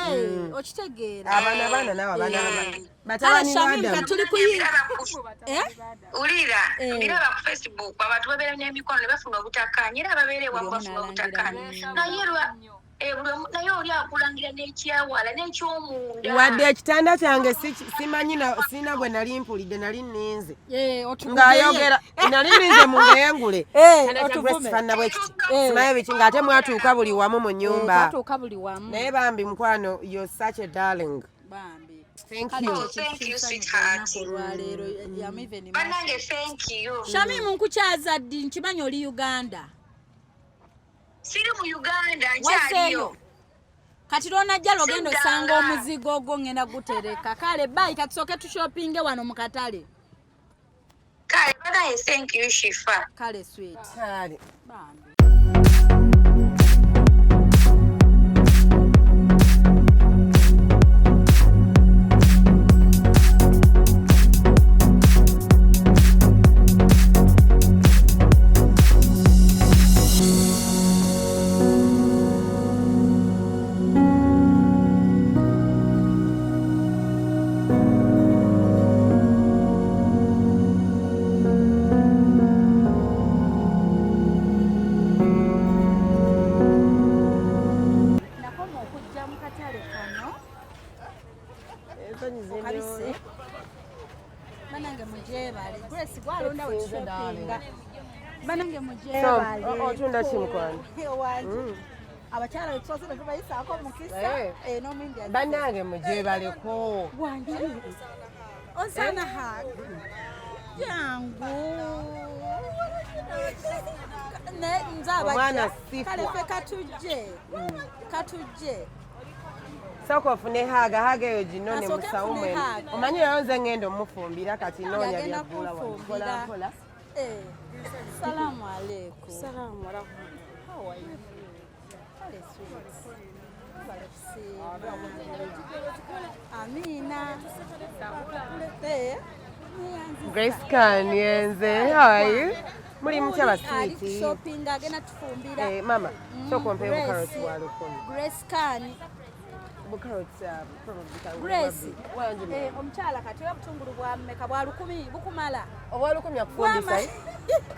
[SPEAKER 2] okitegeera
[SPEAKER 3] abaana naawe abaana
[SPEAKER 2] tuli
[SPEAKER 5] ulira ndaba ku Facebook abantu babeera n'emikono ne bafuna obutakkaanya era ababeera ewamu bafuna obutakkaanya naye oli akulangira n'ekyawala n'ekyomunda
[SPEAKER 3] wadde ekitanda kyange simanyi sina bwe nali mpulidde nali nninze ng'ayogera nali nninze mu ngeyengule fanna bwekiti simaye biki ng'ate mwatuuka buli wamu mu nyumba naye bambi mukwano you're such a darling. Thank you,
[SPEAKER 5] sweetheart. Thank you.
[SPEAKER 2] Shamimu nkukyaza ddi nkimanyi oli Uganda.
[SPEAKER 5] Siri mu Uganda nkyaliyo.
[SPEAKER 2] Kati lwonajja lwogenda osanga omuzigo ogwo ngenda gutereka. Kale bye katusooke tushopinge wano mu katale.
[SPEAKER 5] Kale banaye thank you Shifah.
[SPEAKER 2] Kale sweet.
[SPEAKER 3] Kale.
[SPEAKER 2] Bambi. Grace gwalonda we
[SPEAKER 3] Sinze darling.
[SPEAKER 2] shopping. Banange
[SPEAKER 3] So,
[SPEAKER 2] mujebale.
[SPEAKER 3] otunda kimkwano.
[SPEAKER 2] Wangi. Abakyala betusosere tubayisaako mukisa. No mindi.
[SPEAKER 3] Bannange mujebaleko.
[SPEAKER 2] Wangi. Osana hag. Jangu. Ne nzaba.
[SPEAKER 3] Omwana sifu.
[SPEAKER 2] Kale fe katujje.
[SPEAKER 3] Soko ofune haga eyo ginone
[SPEAKER 2] Asooke
[SPEAKER 3] musawo
[SPEAKER 2] afune
[SPEAKER 3] mwene.
[SPEAKER 2] haga.
[SPEAKER 3] Omanyi leero nze ngenda omufumbira kati noonya
[SPEAKER 2] Yagenda
[SPEAKER 3] byaggula wano.
[SPEAKER 2] kunfumbira.
[SPEAKER 3] Mpola.
[SPEAKER 2] Salamu alaikum.
[SPEAKER 3] Salamu alaikum.
[SPEAKER 2] How are you? Kale sweet. Amina.
[SPEAKER 3] Grace Kanyenze, how are you? Muli mutya
[SPEAKER 2] Ali
[SPEAKER 3] basweeti.
[SPEAKER 2] shopping agenda tufumbira.
[SPEAKER 3] Mama, soko mpe
[SPEAKER 2] Grace.
[SPEAKER 3] bukaroti wa lukumi.
[SPEAKER 2] Grace Kani.
[SPEAKER 3] Bukaroti probably
[SPEAKER 2] Grace.
[SPEAKER 3] Wanjye.
[SPEAKER 2] Omukyala kati obutungulu bwa mmeka bwa 10 bukumala.
[SPEAKER 3] Obwa lukumi akufundisa.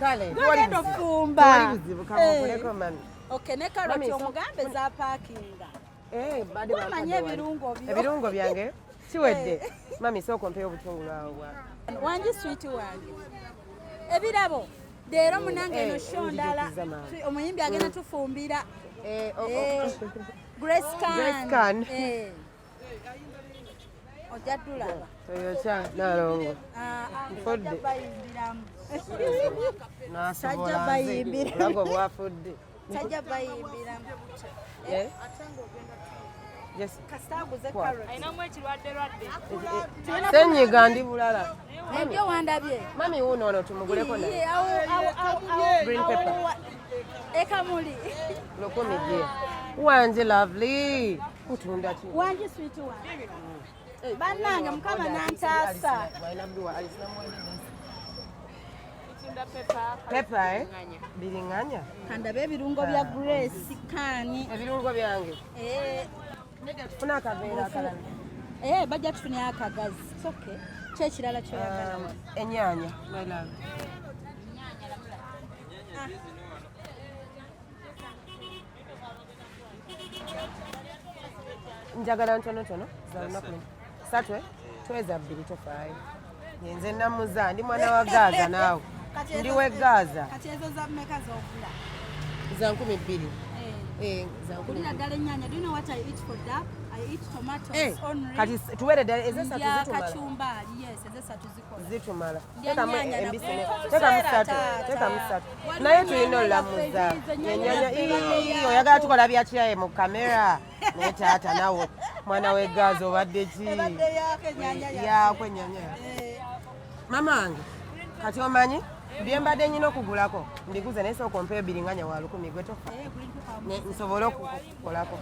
[SPEAKER 3] Kale,
[SPEAKER 2] Gwagenda ofumba.
[SPEAKER 3] Wali buzibu kamuleko mami.
[SPEAKER 2] Okay, ne karoti
[SPEAKER 3] Mami, so-
[SPEAKER 2] omugambe za parkinga.
[SPEAKER 3] Bade
[SPEAKER 2] Wamanya ebirungo byo.
[SPEAKER 3] Ebirungo byange kiwedde. Mami soko mpe obutungulu awo bwa.
[SPEAKER 2] Wangi sweet wange. Ebirabo. Leero munange eno shondala.
[SPEAKER 3] nzijukiza maama.
[SPEAKER 2] Omuyimbi agenda tufumbira. Grace
[SPEAKER 3] Grace Khan.
[SPEAKER 2] Ojja tulaba.
[SPEAKER 3] Toyota nalongo. Mfudde.
[SPEAKER 2] Sajja bayimbira.
[SPEAKER 3] Lago bwafudde.
[SPEAKER 2] Sajja bayimbiramu.
[SPEAKER 3] Yes.
[SPEAKER 2] Kasitaguze carrot.
[SPEAKER 4] ayinamu ekirwadde
[SPEAKER 3] Senyiga ndi bulala.
[SPEAKER 2] Ebyo wandabye.
[SPEAKER 3] Mami wuno ono tumuguleko na.
[SPEAKER 2] Iye, awo.
[SPEAKER 3] Green pepper.
[SPEAKER 2] Ekamuli.
[SPEAKER 3] Lukumi je. Wanje lovely. Kutunda ki?
[SPEAKER 2] Wangi sweet wange. Bannange mukama nantaasa.
[SPEAKER 3] Pepper biringanya.
[SPEAKER 2] Kandabe ebirungo bya Grace Kani.
[SPEAKER 3] Ebirungo byange. Funa akaveera akalala.
[SPEAKER 2] Bajja tufunye akagazi. It's okay. Kye kirala kyoyagala.
[SPEAKER 3] Ennyanya. My love. Njagala ntonotono za lunaku lumu. 3 tweza 2 tofaayo. Nyenze namuza ndi mwana wa Gaza naawe. Ndi we Gaza.
[SPEAKER 2] Kati ezo za mmeka z'ogula?
[SPEAKER 3] Za 12. Za 12.
[SPEAKER 2] Kulira ddala ennyaanya. Do you know what I eat for that? I eat tomatoes only.
[SPEAKER 3] Kati tuwere ddala ez'esatu
[SPEAKER 2] Ndya
[SPEAKER 3] zitumala.
[SPEAKER 2] kachumbari, yes, ez'esatu zikola.
[SPEAKER 3] Zitumala.
[SPEAKER 2] Ndya
[SPEAKER 3] Tekamu
[SPEAKER 2] nnyaanya na
[SPEAKER 3] embisi.
[SPEAKER 2] kuku.
[SPEAKER 3] Tekamu 3.
[SPEAKER 2] Taata.
[SPEAKER 3] Tekamu 3.
[SPEAKER 2] Waliwo
[SPEAKER 3] Naye tulina
[SPEAKER 2] ennyaanya
[SPEAKER 3] olamuza.
[SPEAKER 2] yaffe,
[SPEAKER 3] Ennyanya
[SPEAKER 2] ennyaanya
[SPEAKER 3] oyagala tukola bya kiyaye mu kamera. Naye taata nawe mwana we Gaza obadde ki?
[SPEAKER 2] Ebadde yaako ennyaanya yaffe.
[SPEAKER 3] Yaako ennyanya yaffe. Mama wange kati omanyi bye mbadde nnina okugulako mbiguze naye sooka ompeyo biringanya wa 10 gwe tofa nsobole okukolako.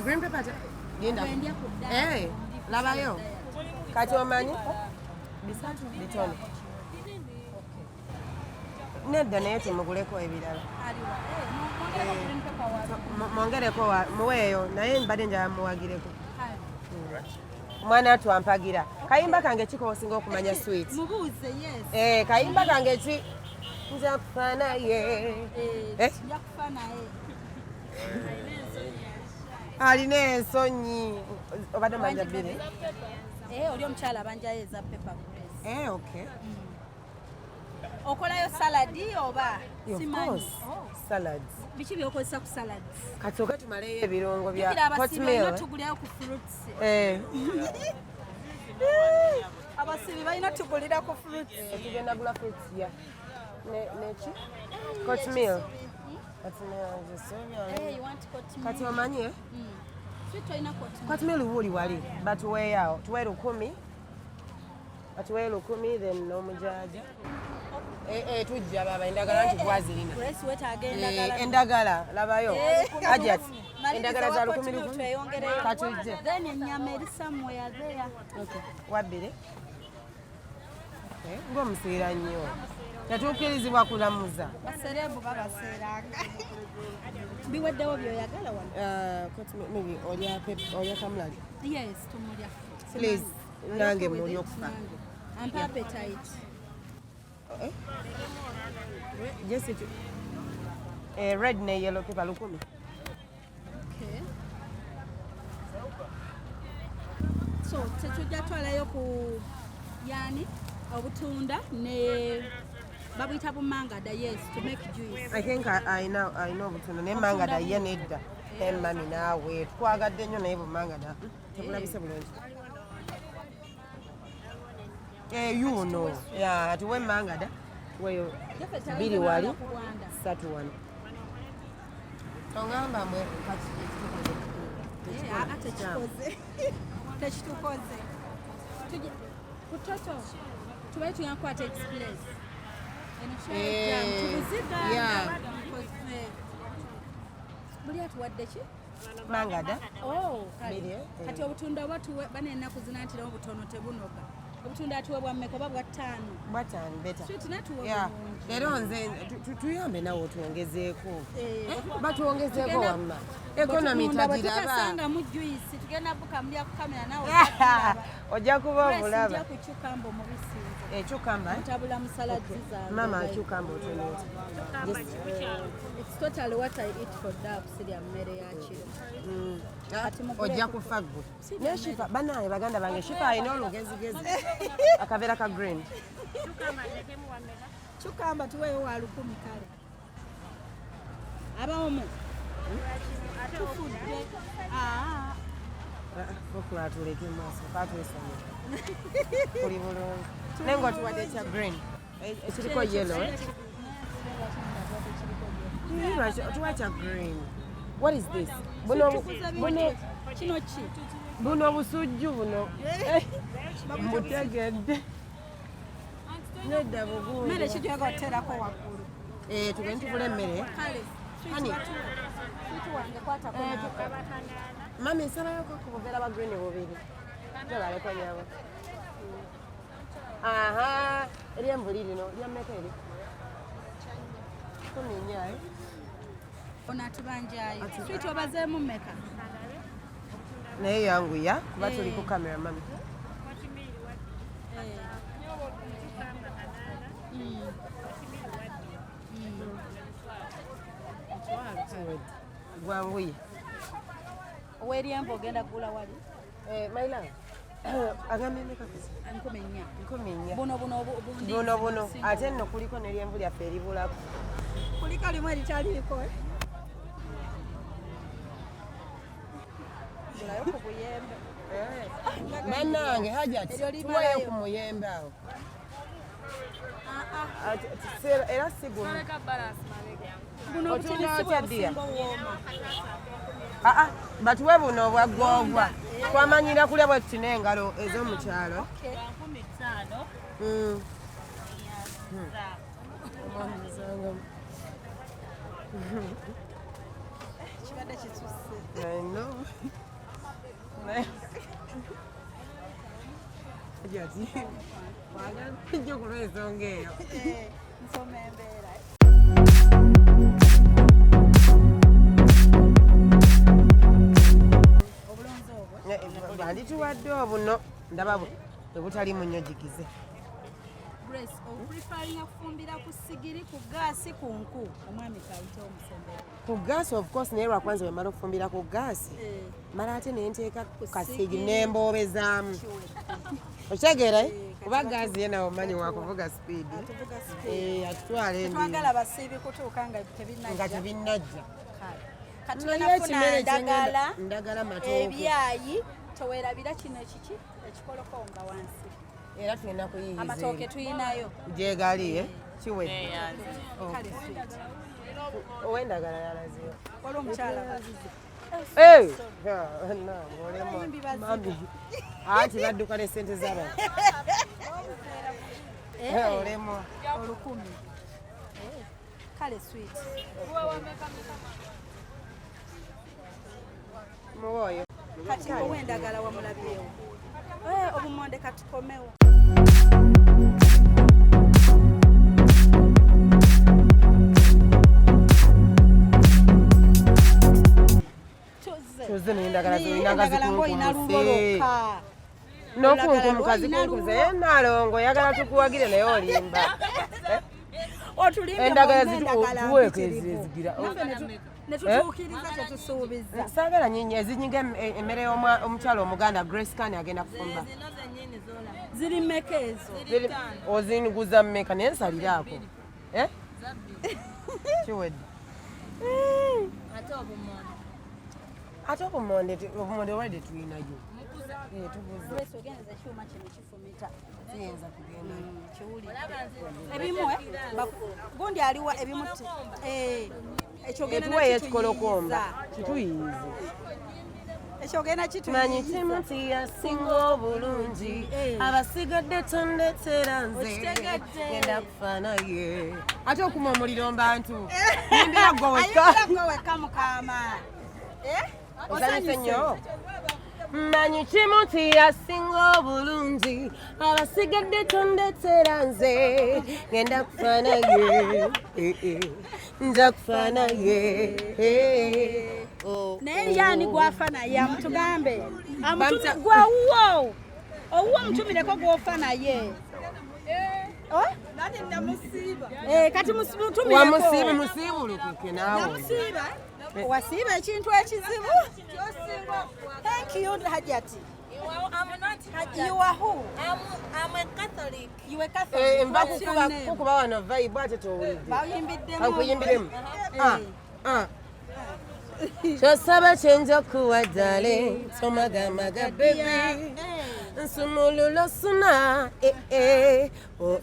[SPEAKER 3] Green pepper genda labayo kati omanyi bisatu bitono nedda naye tumuguleko ebirala mwongereko muweeyo naye mbadde njala muwagireko. Omwana twampagira kayimba kange kikosinga okumanya sweet.
[SPEAKER 2] Mubuuze, yes.
[SPEAKER 3] Kayimba kange ki nja kufa naye.
[SPEAKER 2] Nja kufa naye.
[SPEAKER 3] Alina ensonyi obadde manja bbiri.
[SPEAKER 2] Oli omukyala abanjayo eza pepper Grace.
[SPEAKER 3] Okay.
[SPEAKER 2] Okolayo saladi oba?
[SPEAKER 3] Of course. Salads.
[SPEAKER 2] Biki byokozesa ku salads?
[SPEAKER 3] Kati oga tumaleyo ebirungo bya
[SPEAKER 2] Tukira
[SPEAKER 3] hot
[SPEAKER 2] abasibi
[SPEAKER 3] meal.
[SPEAKER 2] balina tugulirayo ku fruits. Abasibi balina tugulira ku fruits.
[SPEAKER 3] Tugenda gula fruits ya. Neki? Hot meal. Hot meal is
[SPEAKER 2] You want cotton?
[SPEAKER 3] kati omanyi
[SPEAKER 2] Sweet olina cotton.
[SPEAKER 3] hot meal wuli wali batuweeyawo tuwe 10. Batuwe 10 then n'omujaja. Tujja baba endagala nti bwazirina.
[SPEAKER 2] Grace wetaaga endagala.
[SPEAKER 3] Endagala labayo. Ajat. Endagala za 10
[SPEAKER 2] tweyongereyo.
[SPEAKER 3] Katujje.
[SPEAKER 2] Then ennyama eri somewhere there.
[SPEAKER 3] Okay. Wabbiri. Ng'omuseera nnyo. Tetuukirizibwa kulamuza.
[SPEAKER 2] Baserebu babaseeranga. Biweddewo by'oyagala wano?
[SPEAKER 3] Maybe olya kamulali.
[SPEAKER 2] Yes, tumulya.
[SPEAKER 3] Please, nange muli okufa.
[SPEAKER 2] Ampa appetite.
[SPEAKER 3] Jesse, red ne yellow pepper 10.
[SPEAKER 2] Okay. so tetujja twalayo ku yani obutunda ne babuyita bumangada. Yes, to make juice.
[SPEAKER 3] I think I know obutunda naye mangada ye nedda emmami naawe twagadde nnyo naye bumangada tebulabise bulungi yuno ati wemmangada weyo 2 wali 3 wano tongamba mbwe
[SPEAKER 2] tekitukoze kutoto tubaye tuyankwata express buli atuwadde ki
[SPEAKER 3] mangada
[SPEAKER 2] kati obutunda bane ennaku zina ntiramu butono tebunoga obutunda atuwebwa mmeka oba bwa 5
[SPEAKER 3] beta
[SPEAKER 2] sweet natuwa
[SPEAKER 3] leero nze tuyambe nawe otwongezeeko batwongezeeko wamma ekonomi tagiraba
[SPEAKER 2] mu juice tugenda buka mulya ku kamera nawe
[SPEAKER 3] ojja kuba obulaba
[SPEAKER 2] ku cucumber omubisi
[SPEAKER 3] cucumber
[SPEAKER 2] tabula musaladi za
[SPEAKER 3] mama cucumber otunyota
[SPEAKER 2] it's totally what I eat for that sirya mmere ya kiro
[SPEAKER 3] ojja kufa gwe naye Shifah banaye baganda bange Shifah alina olugezigezi akabeera ka green
[SPEAKER 2] cucumber tuweeyo wa 10 kale abawomu tufudde
[SPEAKER 3] okula tuleke maaso katwesomera kuli bulungi naye nga tuwadde ekya green ekiriko yellow tuwa kya green. What is this? Buno obusujju buno mbutegedde nedda bugundi
[SPEAKER 2] mmere kituyagala oteerako waggulu
[SPEAKER 3] tugende tugula emmere hani mami nsabayoko kubuveera ba green bubiri nebaleko nyabo eryembuli lino lyammeka eri 14
[SPEAKER 2] ono atubanjayo sweet obazeemu mmeka
[SPEAKER 3] naye yanguya kuba tuli ku kamera mami gwanguye
[SPEAKER 2] oweryemba ogenda kugula wali
[SPEAKER 3] maila agamemeka
[SPEAKER 2] 4
[SPEAKER 3] buno ate nno kuliko neryembu lyaffe eribulako
[SPEAKER 2] kuliko limu erikyaliiko gulayo ku buyembe
[SPEAKER 3] bannange hajati tuwayo ku muyembe awo era si guno otunda otya ddiya batuwe buno obwaggwogwa twamanyira kulya bwe tutina engalo ez'omukyalo
[SPEAKER 2] kibadde kitusse
[SPEAKER 3] hajati wagala ejjo kulwa ensonga eyo
[SPEAKER 2] nsoma embeera obulonzi obwo
[SPEAKER 3] bandituwadde obuno ndaba bwe butali munnyogigize
[SPEAKER 2] Grace oprefaringa kufumbira ku sigiri ku gaasi ku nku omwami kayita omusembera
[SPEAKER 3] ku gaasi of course naye lwakwanza bwe mala okufumbira ku gaasi mala ate naye nteeka kasigiri n'emboobezaamu okitegeera kuba gaasi ye nawe omanyi wakuvuga sipiidi atutwala
[SPEAKER 2] twagala basiibi kutuuka nga
[SPEAKER 3] tebinnajja
[SPEAKER 2] katulafuna
[SPEAKER 3] ndagala matooke
[SPEAKER 2] ebyayi towerabira kino ekiki ekikolokomba wansi
[SPEAKER 3] era tulina kuyiyiza
[SPEAKER 2] amatooke tuyinayo
[SPEAKER 3] gyegaliye kiwedde owendagala yalaziyo
[SPEAKER 2] wali omukyala
[SPEAKER 3] mami anti badduka ne sente z'abantu olemwa
[SPEAKER 2] 10 kale sweet
[SPEAKER 3] muwoyo
[SPEAKER 2] kati owendagala wamulabyewo obumonde katukomewo
[SPEAKER 3] tuze nendagala zolinanga zikunkumuse nokunkumukazi kunkuze ye nalongo yagala tukuwagire naye olimba endagala zituwekezizigira
[SPEAKER 2] ne tutuukiriza kye tusuubiza.
[SPEAKER 3] Saagala nnyinyi ezinyiga emmere y'omukyalo Omuganda Grace Kane agenda kufumba.
[SPEAKER 2] Ziri mmeka ezo?
[SPEAKER 3] Ozinguza mmeka naye nsaliraako. Kiwedde. Ate obumonde obulwadde tulinayo.
[SPEAKER 2] Grace ogenza ekyuma kino kifumita.
[SPEAKER 3] Siyinza kugenda.
[SPEAKER 2] Ebimu gundi aliwa ebimu
[SPEAKER 3] ekyogenda ekikolokomba kituyize.
[SPEAKER 2] Ekyogenda kituyize.
[SPEAKER 3] Manyi kimuti yasinga obulungi abasigadde tondetera nze ngenda kufa naye. Ate okuma omuliro mbantu nimbira gwe wekka
[SPEAKER 2] mukama.
[SPEAKER 3] osanyuse nnyo. Manyi kimuti yasinga obulungi abasigadde tondetera nze ngenda kufa naye nja kufa naye.
[SPEAKER 2] Naye yani gwafa naye amutugambe amutume gwawuwo owuwo mutumireko gwofa naye. Kati
[SPEAKER 3] wamusiibe musiibulukike naawe.
[SPEAKER 2] Wasiiba ekintu ekizibu. Thank you Hajati. You are who?
[SPEAKER 6] I'm a Catholic.
[SPEAKER 2] You are Catholic.
[SPEAKER 3] Nva kukuba wano vibe ate towulidde. Kankuyimbiremu. Kyosaba kyenja okuwa ddale tomagamaga bebi nsumululo suna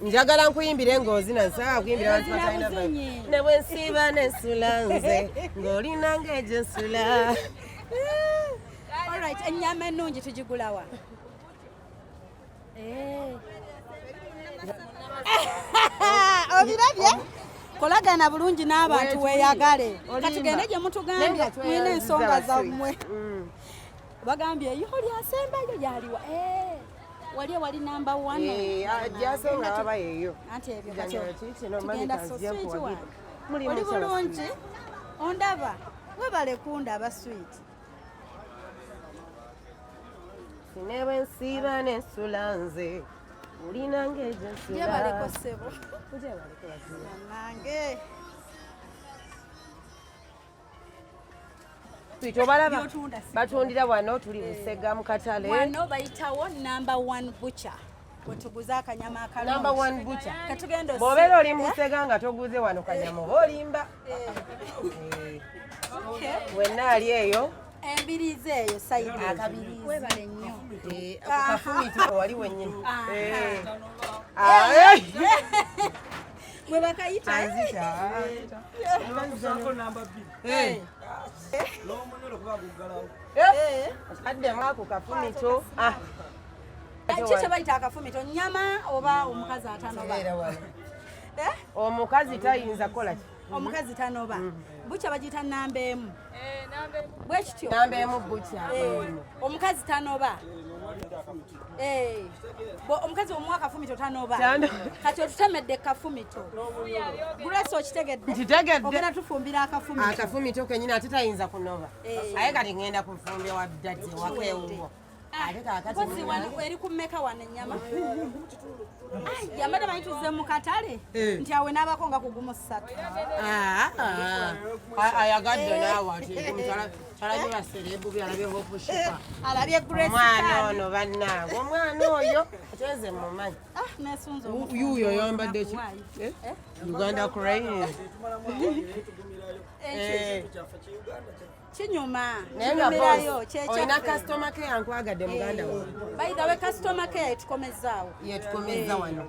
[SPEAKER 3] njagala nkuyimbire ng'ozina nsaba kuyimbira abantu batalina vibe. Ne bwe nsiiba n'ensula nze ng'olina ng'egyo nsula.
[SPEAKER 2] Alright, ennyama ennungi tugigulawa. Obirabye? Kolagana bulungi n'abantu weeyagale. Katugende gye mutugambye mwine ensonga zammwe. Bagambye yoli asembayo yaliwa. Wali number 1.
[SPEAKER 3] Ajjasonga waba yeeyo.
[SPEAKER 2] Anti ebyo katyo. Tugenda so sweet one. Oli bulungi. Ondaba. Webale kundaba sweet.
[SPEAKER 3] Ne bwe nsiiba n'ensula nze olina ng'egyo nsula.
[SPEAKER 2] Yebaleko ssebo. Nange.
[SPEAKER 3] Obalaba batundira wano tuli Busega mu katale.
[SPEAKER 2] Wano bayitawo number 1 butcher. Wetuguza akanyama akalungi.
[SPEAKER 3] Number 1 butcher.
[SPEAKER 2] Katugenda ossi.
[SPEAKER 3] Bw'obeera oli mu Busega nga toguze wano kanyama oba olimba. Wenna ali eyo.
[SPEAKER 2] Embirizi eyo sayidi. Akabirizi. Webale nnyo.
[SPEAKER 3] Akafumiti wali wennyini.
[SPEAKER 2] Mwe bakayita.
[SPEAKER 3] Addemu ako kafumito.
[SPEAKER 2] Kiki bayita akafumito? Nnyama oba omukazi atanoba?
[SPEAKER 3] Omukazi tayinza kukola ki?
[SPEAKER 2] Omukazi tanoba. Bukya bagiyita namba emu. Bwe kityo.
[SPEAKER 3] Namba emu bukya.
[SPEAKER 2] Omukazi tanoba. Omukazi omuwa akafumito tanoba. Kati otutemedde kafumito. Grace okitegedde?
[SPEAKER 3] Nkitegedde.
[SPEAKER 2] Ogenda tufumbira akafumito.
[SPEAKER 3] Akafumito kenyini ate tayinza kunoba. Aye kati ngenda kufumbya waddadde wakeewuwo.
[SPEAKER 2] Mpozi wano eri ku mmeka wano ennyama? Yambadde manyi tuzze mu katale nti awe n'abako nga kugumu 3.
[SPEAKER 3] Ayagadde naawe ati talabye baserebu byalabye Hope Shifah.
[SPEAKER 2] Alabye Grace
[SPEAKER 3] Omwana ono bannange omwana oyo ateze mumanyi.
[SPEAKER 2] Nesunze
[SPEAKER 3] yuuyo yambadde ki? Uganda Crane.
[SPEAKER 2] Kinyuma.
[SPEAKER 3] Kinyumirayo. Olina customer care yankwagadde muganda we.
[SPEAKER 2] By the way, customer care yetukomezaawo.
[SPEAKER 3] Yetukomeza wano.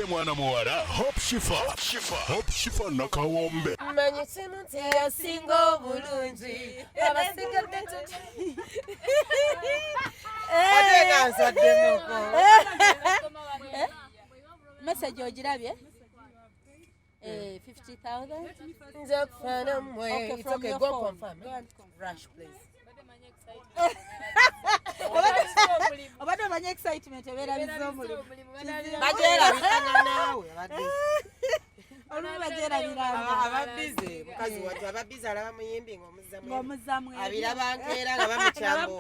[SPEAKER 1] ye mwana muwala Hope Shifah. Hope Shifah nakawombe.
[SPEAKER 3] Mmanyi kimu nti yasinga obulungi abasigadde ate nga nsaddemuko
[SPEAKER 2] message ogirabye 50,000
[SPEAKER 3] nze kufaana mmwe.
[SPEAKER 2] Okay,
[SPEAKER 3] It's
[SPEAKER 2] from
[SPEAKER 3] okay,
[SPEAKER 2] your
[SPEAKER 3] go
[SPEAKER 2] phone.
[SPEAKER 3] confirm. Rush, please.
[SPEAKER 2] obadde omanye excitement ebeerabiza omulimu
[SPEAKER 3] Bagyerabikanya naawe
[SPEAKER 2] olumu bagyerabiranga
[SPEAKER 3] ababbize mukazi wattu ababbize alaba muyimbi ng'omuzzamu
[SPEAKER 2] ng'omuzzamu
[SPEAKER 3] abiraba nkeera nga bamukyambo